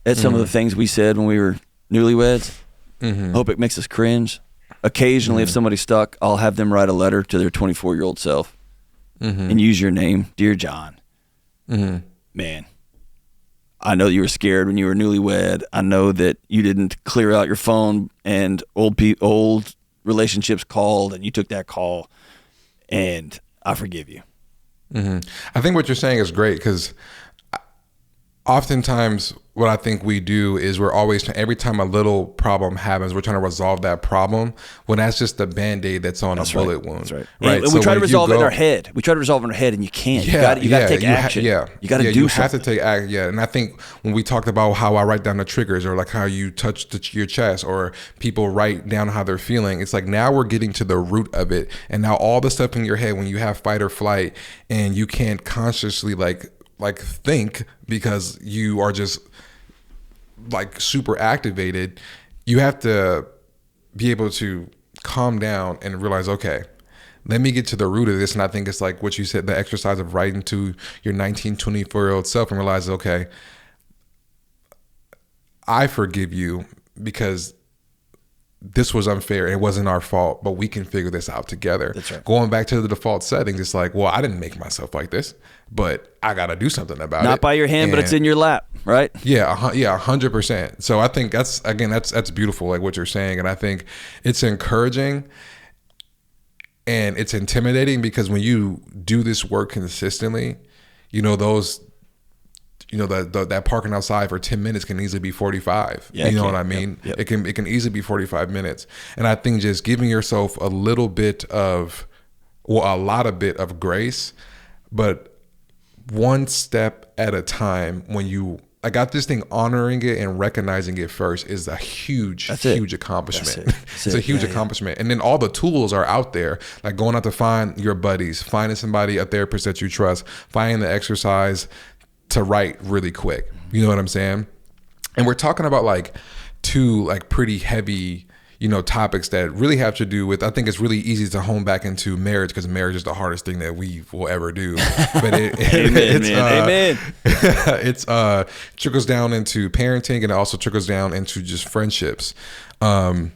at some of the things we said when we were newlyweds, hope it makes us cringe. Occasionally, if somebody's stuck, I'll have them write a letter to their 24-year-old self and use your name. Dear John, man, I know that you were scared when you were newlywed. I know that you didn't clear out your phone and old relationships called and you took that call, and I forgive you. I think what you're saying is great, because oftentimes what I think we do is we're always, every time a little problem happens, we're trying to resolve that problem when that's just the Band-Aid that's on a bullet wound. That's right. Right. And we try to resolve it in our head. We try to resolve it in our head, and you can't. Yeah, you got to take action. You got to do you something. have to take action. Yeah. And I think when we talked about how I write down the triggers, or like how you touch your chest, or people write down how they're feeling, it's like now we're getting to the root of it. And now all the stuff in your head when you have fight or flight and you can't consciously like think because you are just like super activated, you have to be able to calm down and realize, okay, let me get to the root of this. And I think it's like what you said, the exercise of writing to your 19, 24-year-old self and realize, okay, I forgive you because this was unfair. It wasn't our fault, but we can figure this out together. That's right. Going back to the default settings, it's like, well, I didn't make myself like this, but I got to do something about it. Not by your hand, but it's in your lap, right? Yeah, 100%. So I think that's beautiful, like what you're saying. And I think it's encouraging and it's intimidating because when you do this work consistently, that parking outside for 10 minutes can easily be 45. Yeah, you know what I mean? Yep. It can easily be 45 minutes. And I think just giving yourself a lot of bit of grace, but one step at a time. I got this thing, honoring it and recognizing it first is a huge accomplishment. It's a huge accomplishment. And then all the tools are out there, like going out to find your buddies, finding somebody, a therapist that you trust, finding the exercise to write really quick. You know what I'm saying? And we're talking about like two like pretty heavy, topics that really have to do with, I think it's really easy to hone back into marriage because marriage is the hardest thing that we will ever do. But Amen. It's trickles down into parenting and it also trickles down into just friendships. And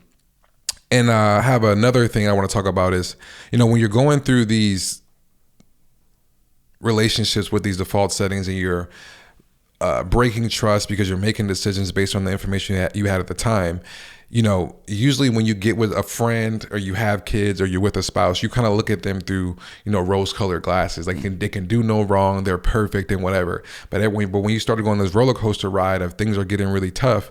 I have another thing I want to talk about is, when you're going through these relationships with these default settings and you're breaking trust because you're making decisions based on the information that you had at the time, usually when you get with a friend or you have kids or you're with a spouse, you kind of look at them through, rose-colored glasses. Like they can do no wrong, they're perfect and whatever. But when you start to go on this roller coaster ride of things are getting really tough,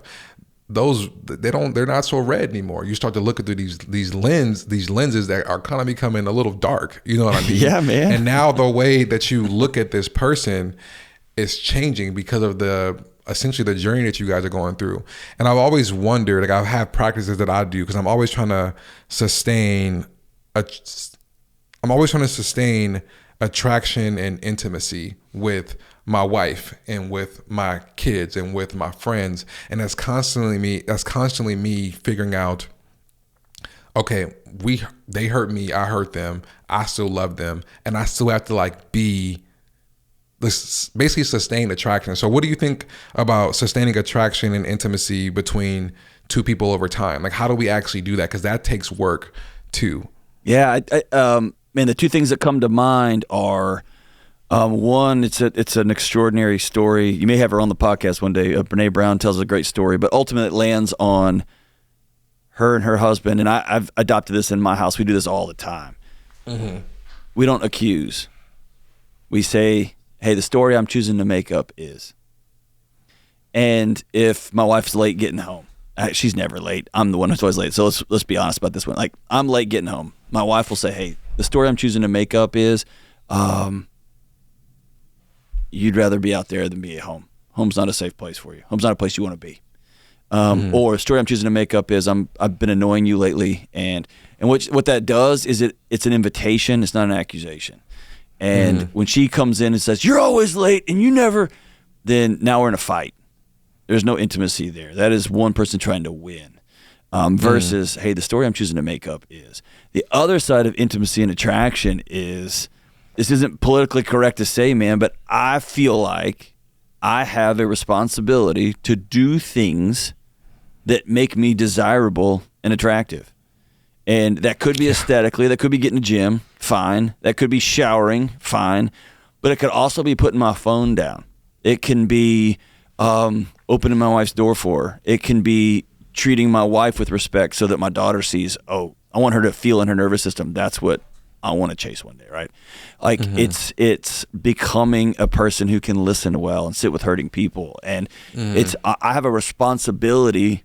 they're not so red anymore. You start to look at these lenses that are kind of becoming a little dark. You know what I mean? Yeah, man. And now the way that you look at this person is changing because of essentially the journey that you guys are going through. And I've always wondered, like I have practices that I do because I'm always trying to sustain attraction and intimacy with my wife and with my kids and with my friends. And that's constantly me figuring out, okay, they hurt me, I hurt them, I still love them, and I still have to like be this, basically sustain attraction. So what do you think about sustaining attraction and intimacy between two people over time? Like how do we actually do that? Because that takes work too. Yeah, man, the two things that come to mind are one, it's an extraordinary story. You may have her on the podcast one day. Brene Brown tells a great story, but ultimately it lands on her and her husband. And I've adopted this in my house. We do this all the time. Mm-hmm. We don't accuse. We say, hey, the story I'm choosing to make up is. And if my wife's late getting home, she's never late. I'm the one who's always late. So let's be honest about this one. Like I'm late getting home. My wife will say, hey, the story I'm choosing to make up is, you'd rather be out there than be at home. Home's not a safe place for you. Home's not a place you want to be. Or the story I'm choosing to make up is I've been annoying you lately. And what that does is it's an invitation. It's not an accusation. And when she comes in and says, you're always late and you never, then now we're in a fight. There's no intimacy there. That is one person trying to win. Versus, hey, the story I'm choosing to make up is. The other side of intimacy and attraction is, this isn't politically correct to say, man, but I feel like I have a responsibility to do things that make me desirable and attractive. And that could be aesthetically, that could be getting to the gym, fine. That could be showering, fine. But it could also be putting my phone down. It can be opening my wife's door for her. It can be treating my wife with respect so that my daughter sees, oh, I want her to feel in her nervous system. That's what I want to chase one day, right? Like it's becoming a person who can listen well and sit with hurting people. And I have a responsibility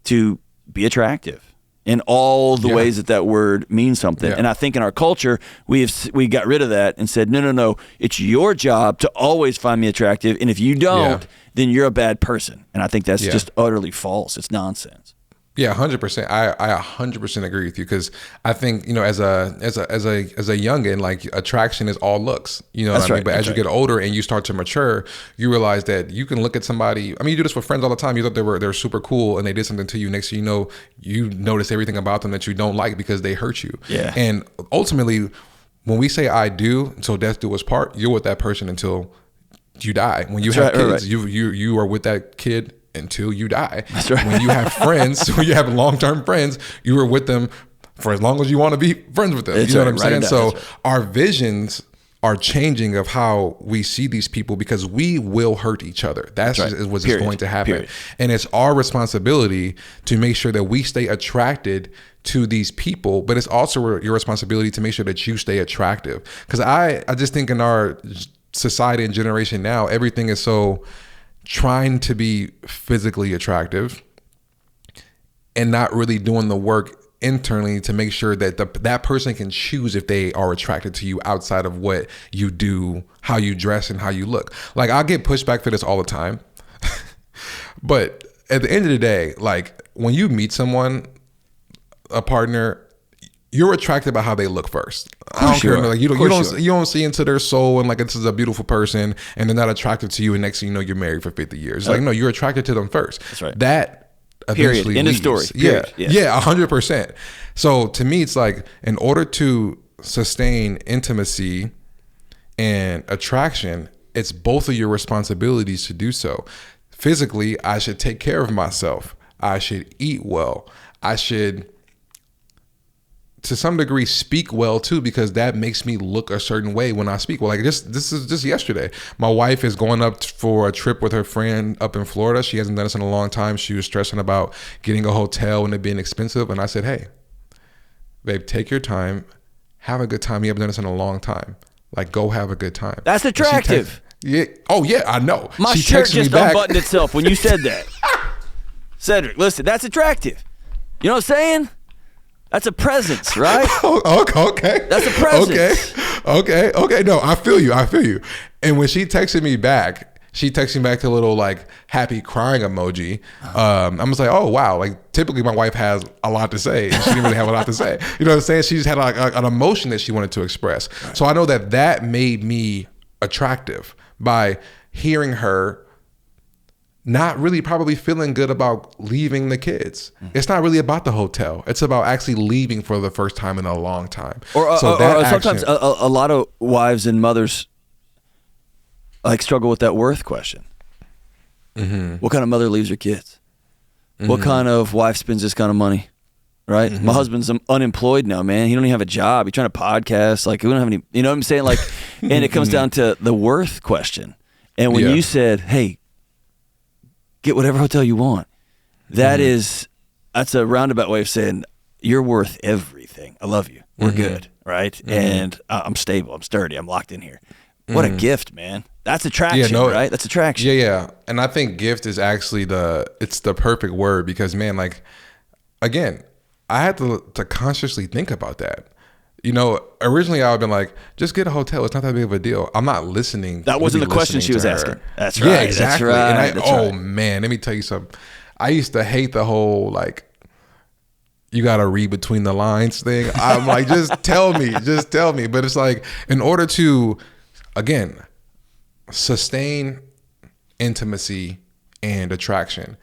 to be attractive in all the ways that word means something. And I think in our culture, we got rid of that and said, no, it's your job to always find me attractive. And if you don't, then you're a bad person. And I think that's just utterly false. It's nonsense. Yeah, 100%. I 100% agree with you, because I think, as a youngin, like, attraction is all looks. You know what I mean? But as you get older and you start to mature, you realize that you can look at somebody. I mean, you do this with friends all the time. You thought they're super cool and they did something to you. Next thing you notice everything about them that you don't like because they hurt you. Yeah. And ultimately, when we say I do, until death do us part, you're with that person until you die. When you have kids, you are with that kid until you die. That's right. When you have friends, when you have long-term friends, you are with them for as long as you want to be friends with them. That's you know what I'm saying? Down. So our visions are changing of how we see these people, because we will hurt each other. That's what's going to happen. Period. And it's our responsibility to make sure that we stay attracted to these people, but it's also your responsibility to make sure that you stay attractive. Because I just think in our society and generation now, everything is so trying to be physically attractive and not really doing the work internally to make sure that that person can choose if they are attracted to you outside of what you do, how you dress, and how you look. Like, I get pushback for this all the time. But at the end of the day, like, when you meet someone, a partner, you're attracted by how they look first. I don't care. Like, you don't see into their soul and like, this is a beautiful person and they're not attractive to you, and next thing you know, you're married for 50 years. Like, no, you're attracted to them first. That's right. That eventually End of story. Yeah. Yeah, 100%. So to me, it's like, in order to sustain intimacy and attraction, it's both of your responsibilities to do so. Physically, I should take care of myself. I should eat well. I should, to some degree, speak well too, because that makes me look a certain way when I speak well. Like, this is just yesterday. My wife is going up for a trip with her friend up in Florida. She hasn't done this in a long time. She was stressing about getting a hotel and it being expensive. And I said, hey, babe, take your time. Have a good time. You haven't done this in a long time. Like, go have a good time. That's attractive. Oh yeah, I know. My shirt just unbuttoned itself when you said that. Cedric, listen, that's attractive. You know what I'm saying? That's a presence, right? Okay. That's a presence. Okay. No, I feel you. And when she texted me back, to a little like happy crying emoji. I'm just like, oh wow. Like, typically my wife has a lot to say, and she didn't really have a lot to say. You know what I'm saying? She just had like an emotion that she wanted to express. Right. So I know that made me attractive by hearing her not really probably feeling good about leaving the kids. It's not really about the hotel. It's about actually leaving for the first time in a long time. Or sometimes a lot of wives and mothers like struggle with that worth question. Mm-hmm. What kind of mother leaves her kids? Mm-hmm. What kind of wife spends this kind of money? Right? Mm-hmm. My husband's unemployed now, man. He don't even have a job. He's trying to podcast. Like, we don't have any, you know what I'm saying? Like, and it comes down to the worth question. And when you said, hey, get whatever hotel you want, that's a roundabout way of saying you're worth everything. I love you. We're good, right? Mm-hmm. And I'm stable. I'm sturdy. I'm locked in here. What a gift, man. That's attraction, right? That's attraction. Yeah. And I think gift is actually it's the perfect word, because, man, like, again, I had to consciously think about that. You know, originally I would have been like, just get a hotel. It's not that big of a deal. I'm not listening. That wasn't the question she was asking. That's right. Yeah, exactly. That's right. Man, let me tell you something. I used to hate the whole, like, you got to read between the lines thing. I'm like, just tell me. But it's like, in order to, again, sustain intimacy and attraction,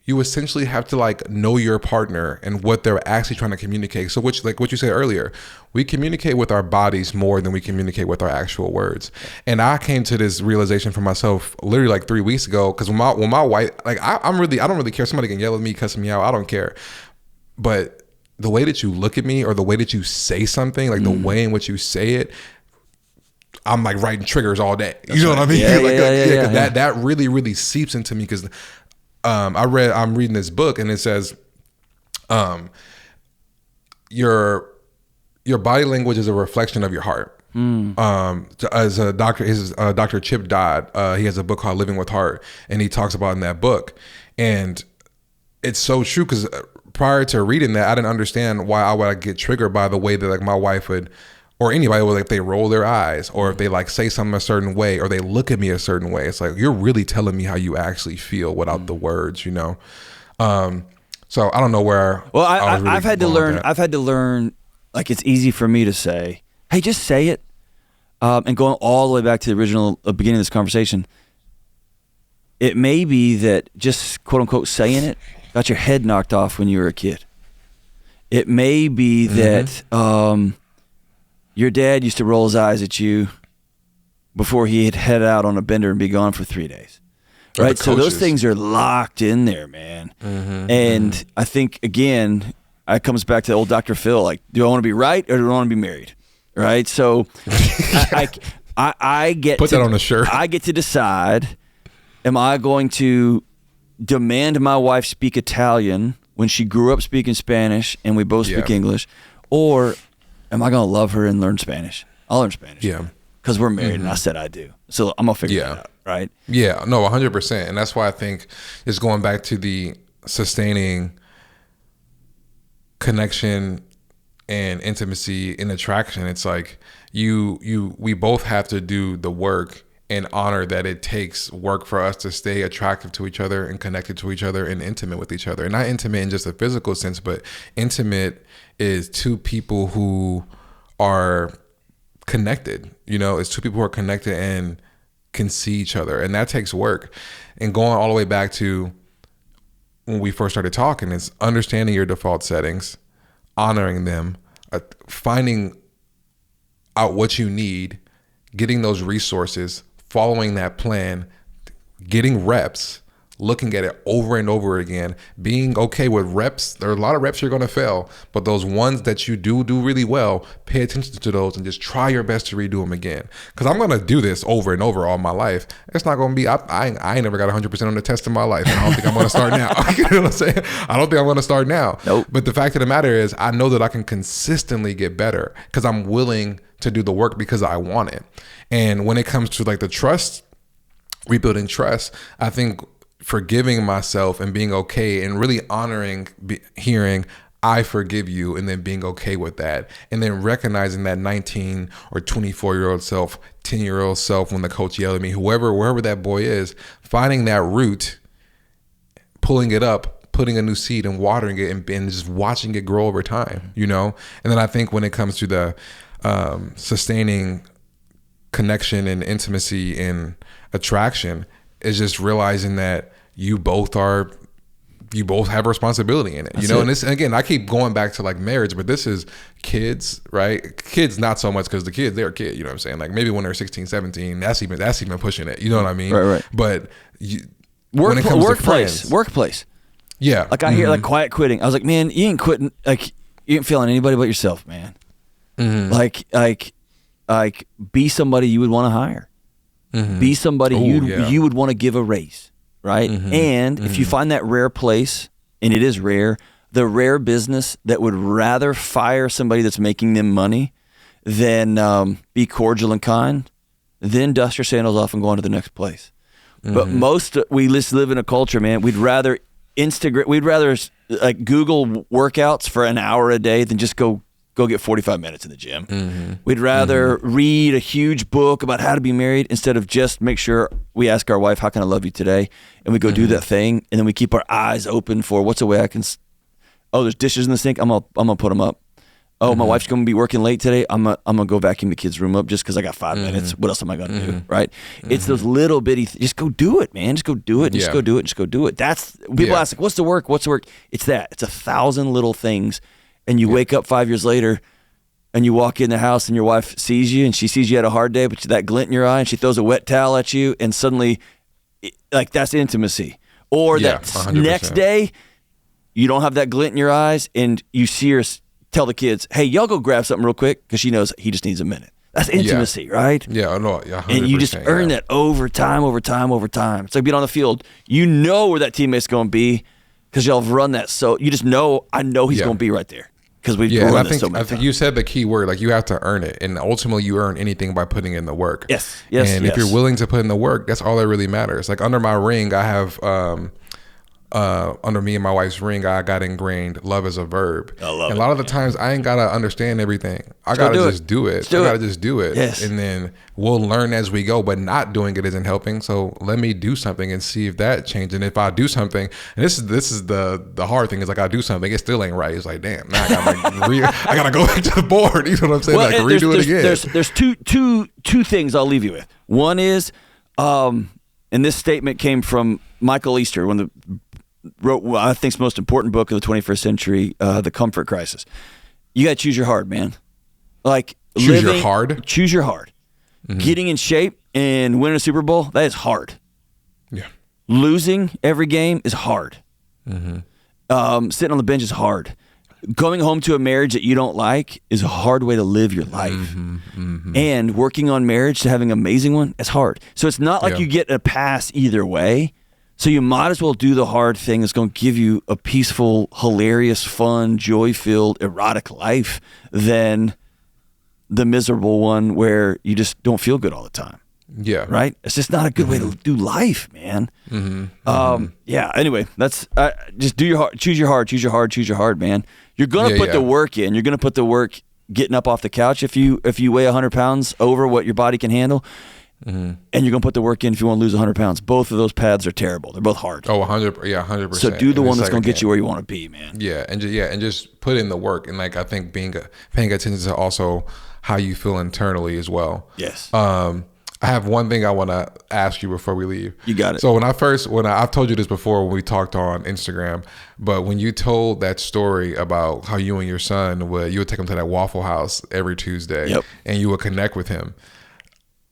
you essentially have to like know your partner and what they're actually trying to communicate. So which, like what you said earlier, we communicate with our bodies more than we communicate with our actual words. And I came to this realization for myself literally like 3 weeks ago. Cause when my wife, like I don't really care. Somebody can yell at me, cuss me out. I don't care. But the way that you look at me or the way that you say something, like the way in which you say it, I'm like writing triggers all day. You know what I mean? That really, really seeps into me. Cause I'm reading this book and it says, your your body language is a reflection of your heart. As a doctor, Dr. Chip Dodd, he has a book called Living with Heart, and he talks about in that book, and it's so true, because prior to reading that, I didn't understand why I would get triggered by the way that like my wife would, or anybody would, like they roll their eyes, or if they like say something a certain way, or they look at me a certain way. It's like, you're really telling me how you actually feel without the words, you know? So I don't know where. Well, I've had to learn. I've had to learn. Like, it's easy for me to say, "Hey, just say it," and going all the way back to the original beginning of this conversation. It may be that just quote unquote saying it got your head knocked off when you were a kid. It may be that your dad used to roll his eyes at you before he'd head out on a bender and be gone for 3 days. Right, so those things are locked in there, man. And I think, again, it comes back to old Dr. Phil. Like, do I want to be right, or do I want to be married? Right. So I get put that on a shirt. I get to decide: am I going to demand my wife speak Italian when she grew up speaking Spanish and we both speak English, or am I going to love her and learn Spanish? I'll learn Spanish. Yeah. Because we're married, and I said I do. So I'm gonna figure that out. Right? Yeah, no, 100%. And that's why I think it's going back to the sustaining connection and intimacy and attraction. It's like we both have to do the work and honor that it takes work for us to stay attractive to each other and connected to each other and intimate with each other. And not intimate in just a physical sense, but intimate is two people who are connected. You know, it's two people who are connected and can see each other, and that takes work. And going all the way back to when we first started talking, is understanding your default settings, honoring them, finding out what you need, getting those resources, following that plan, getting reps, looking at it over and over again, being okay with reps. There are a lot of reps you're going to fail, but those ones that you do really well, pay attention to those and just try your best to redo them again. Because I'm going to do this over and over all my life. It's not going to be, I ain't never got 100% on the test in my life, and I don't think I'm going to start now. You know what I'm saying? I don't think I'm going to start now. Nope. But the fact of the matter is, I know that I can consistently get better because I'm willing to do the work because I want it. And when it comes to like the trust, rebuilding trust, I think forgiving myself and being okay and really honoring hearing I forgive you, and then being okay with that, and then recognizing that 19 or 24-year-old self, 10-year-old self, when the coach yelled at me, wherever that boy is, finding that root, pulling it up, putting a new seed and watering it, and just watching it grow over time, you know? And then I think when it comes to the sustaining connection and intimacy and attraction, is just realizing that you both have responsibility in it. That's you know, it. And this, again, I keep going back to like marriage, but this is kids, right? Kids, not so much, because the kids, they're a kid, you know what I'm saying? Like maybe when they're 16, 17, that's even pushing it. You know what I mean? Right. But when it comes to friends, workplace. Yeah. Like I hear like quiet quitting. I was like, man, you ain't quitting. Like you ain't feeling anybody but yourself, man. Like be somebody you would want to hire. Be somebody you would want to give a raise, right? And if you find that rare place, and it is rare, the rare business that would rather fire somebody that's making them money than be cordial and kind, then dust your sandals off and go on to the next place. But we just live in a culture, man. We'd rather like Google workouts for an hour a day than just go get 45 minutes in the gym. We'd rather read a huge book about how to be married instead of just make sure we ask our wife, how can I love you today? And we go do that thing. And then we keep our eyes open for what's a way I can, there's dishes in the sink. I'm gonna put them up. Oh, my wife's going to be working late today. I'm gonna go vacuum the kids' room up just because I got 5 minutes. What else am I going to do, right? It's those little bitty, just go do it, man. Just go do it. Just go do it. Just go do it. That's, people ask, like, what's the work? What's the work? It's that. It's 1,000 little things. And you wake up 5 years later and you walk in the house and your wife sees you and she sees you had a hard day, but that glint in your eye, and she throws a wet towel at you, and suddenly, like, that's intimacy. Or that 100%. Next day, you don't have that glint in your eyes, and you see her tell the kids, hey, y'all go grab something real quick, because she knows he just needs a minute. That's intimacy, right? Yeah, I know. Yeah, 100%, and you just earn that over time. It's like being on the field. You know where that teammate's going to be because y'all have run that. So you just know, I know he's going to be right there. because we've Yeah, and ruined it so many I think times. you said the key word, like you have to earn it, and ultimately you earn anything by putting in the work. Yes. And if you're willing to put in the work, that's all that really matters. Like under my ring, I have under me and my wife's ring, I got ingrained love is a verb. I love and a lot of the times I ain't gotta understand everything. I gotta just do it. I gotta just do it. Yes. And then we'll learn as we go, but not doing it isn't helping. So let me do something and see if that changes. And if I do something, and this is the hard thing, is like I do something, it still ain't right. It's like, damn, now I gotta go back to the board. You know what I'm saying? Well, like redo it again. There's two things I'll leave you with. One is, and this statement came from Michael Easter, one of the wrote what I think's the most important book of the 21st century, The Comfort Crisis. You got to choose your hard, man. Like choose your hard. Choose your hard. Mm-hmm. Getting in shape and winning a Super Bowl, that is hard. Yeah. Losing every game is hard. Mm-hmm. Sitting on the bench is hard. Going home to a marriage that you don't like is a hard way to live your life. Mm-hmm, mm-hmm. And working on marriage to having an amazing one is hard. So it's not like you get a pass either way. So you might as well do the hard thing that's going to give you a peaceful, hilarious, fun, joy-filled, erotic life than the miserable one where you just don't feel good all the time. Yeah. Right? It's just not a good way to do life, man. Mm-hmm. Yeah, anyway, that's just do your hard, choose your hard, choose your hard, choose your hard, man. You're going to put the work in. You're going to put the work getting up off the couch if you weigh 100 pounds over what your body can handle. Mm-hmm. And you're going to put the work in if you want to lose 100 pounds. Both of those paths are terrible. They're both hard. Oh, 100%. So do the one that's going to get you where you want to be, man. Yeah, and just put in the work. And like I think paying attention to also how you feel internally as well. Yes. I have one thing I want to ask you before we leave. You got it. So I've told you this before when we talked on Instagram, but when you told that story about how you and your son you would take him to that Waffle House every Tuesday, and you would connect with him.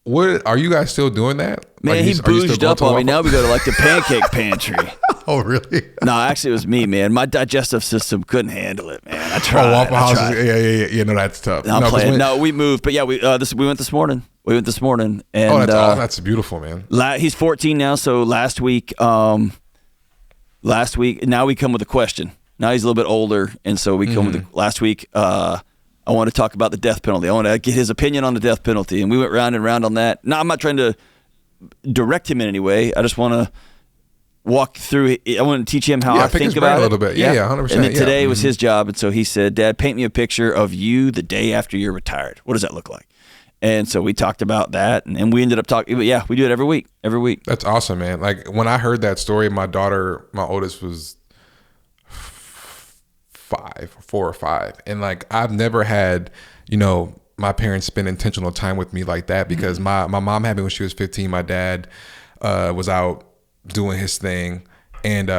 What are you guys still doing that? Man, he bouged up on me. Now we go to like the pancake pantry. Oh, really? No, actually, it was me, man. My digestive system couldn't handle it, man. I tried. Oh, Waffle House. Yeah. No, that's tough. No, we moved, but yeah, we went this morning. And that's beautiful, man. He's 14 now, so last week. Now we come with a question. Now he's a little bit older, and so we come with last week. I want to talk about the death penalty. I want to get his opinion on the death penalty. And we went round and round on that. No, I'm not trying to direct him in any way. I just want to walk through. I want to teach him how I think about it. A little bit. Yeah, 100%. And then today was his job. And so he said, Dad, paint me a picture of you the day after you're retired. What does that look like? And so we talked about that. And we ended up talking. Yeah, we do it every week. That's awesome, man. Like when I heard that story, my oldest was 4 or 5, and like I've never had my parents spend intentional time with me like that, because my mom had me when she was 15. My dad was out doing his thing, and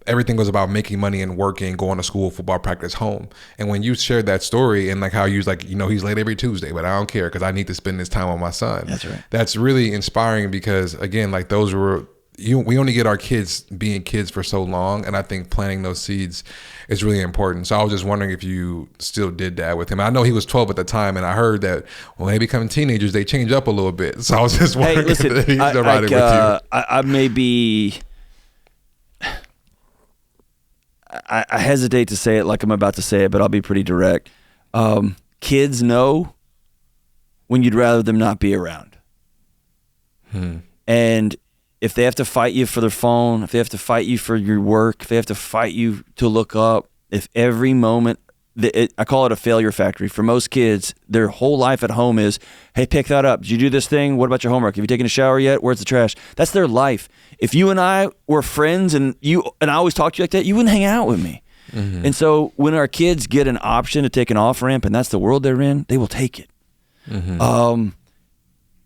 everything was about making money and working, going to school, football practice, home. And when you shared that story and like how you was like, he's late every Tuesday, but I don't care because I need to spend this time with my son. That's right. That's really inspiring, because again, like those were we only get our kids being kids for so long, and I think planting those seeds is really important. So I was just wondering if you still did that with him. I know he was 12 at the time, and I heard that when they become teenagers, they change up a little bit. So I was just wondering if he's still riding with you. I may be. I hesitate to say it like I'm about to say it, but I'll be pretty direct. Kids know when you'd rather them not be around. And if they have to fight you for their phone, if they have to fight you for your work, if they have to fight you to look up, if every moment, I call it a failure factory. For most kids, their whole life at home is, hey, pick that up. Did you do this thing? What about your homework? Have you taken a shower yet? Where's the trash? That's their life. If you and I were friends and I always talked to you like that, you wouldn't hang out with me. Mm-hmm. And so when our kids get an option to take an off-ramp and that's the world they're in, they will take it. Mm-hmm.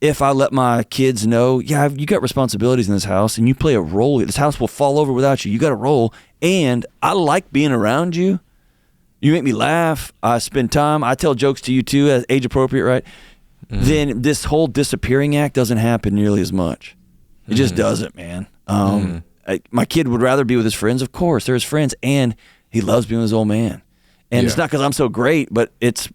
If I let my kids know, you got responsibilities in this house and you play a role, this house will fall over without you. You got a role, and I like being around you. You make me laugh. I spend time. I tell jokes to you too, as age appropriate, right? Mm-hmm. Then this whole disappearing act doesn't happen nearly as much. It just doesn't, man. My kid would rather be with his friends. Of course, they're his friends, and he loves being with his old man. And it's not because I'm so great, but it's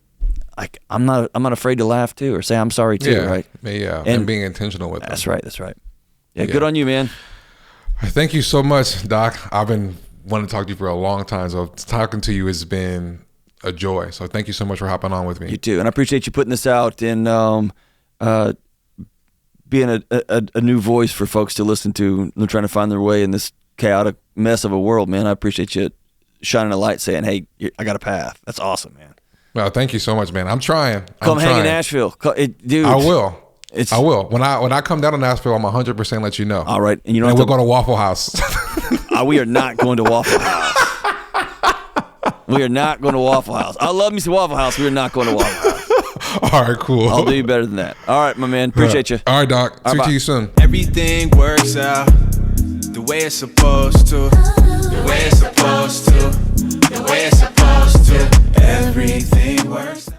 like I'm not afraid to laugh too, or say I'm sorry too, right? Yeah, and being intentional with them. That's right. Yeah, good on you, man. Thank you so much, Doc. I've been wanting to talk to you for a long time, so talking to you has been a joy. So thank you so much for hopping on with me. You too. And I appreciate you putting this out and being a new voice for folks to listen to. They're trying to find their way in this chaotic mess of a world, man. I appreciate you shining a light saying, hey, I got a path. That's awesome, man. Well, thank you so much, man. I'm trying. Come hang in Nashville. Dude. I will. I will. When I come down to Nashville, I'm 100% let you know. All right. And we're going to Waffle House. We are not going to Waffle House. We are not going to Waffle House. I love me some Waffle House. We are not going to Waffle House. All right, cool. I'll do you better than that. All right, my man. Appreciate you. All right, Doc. Speak to you soon. Everything works out the way it's supposed to. The way it's supposed to. The way it's supposed to. Everything works out.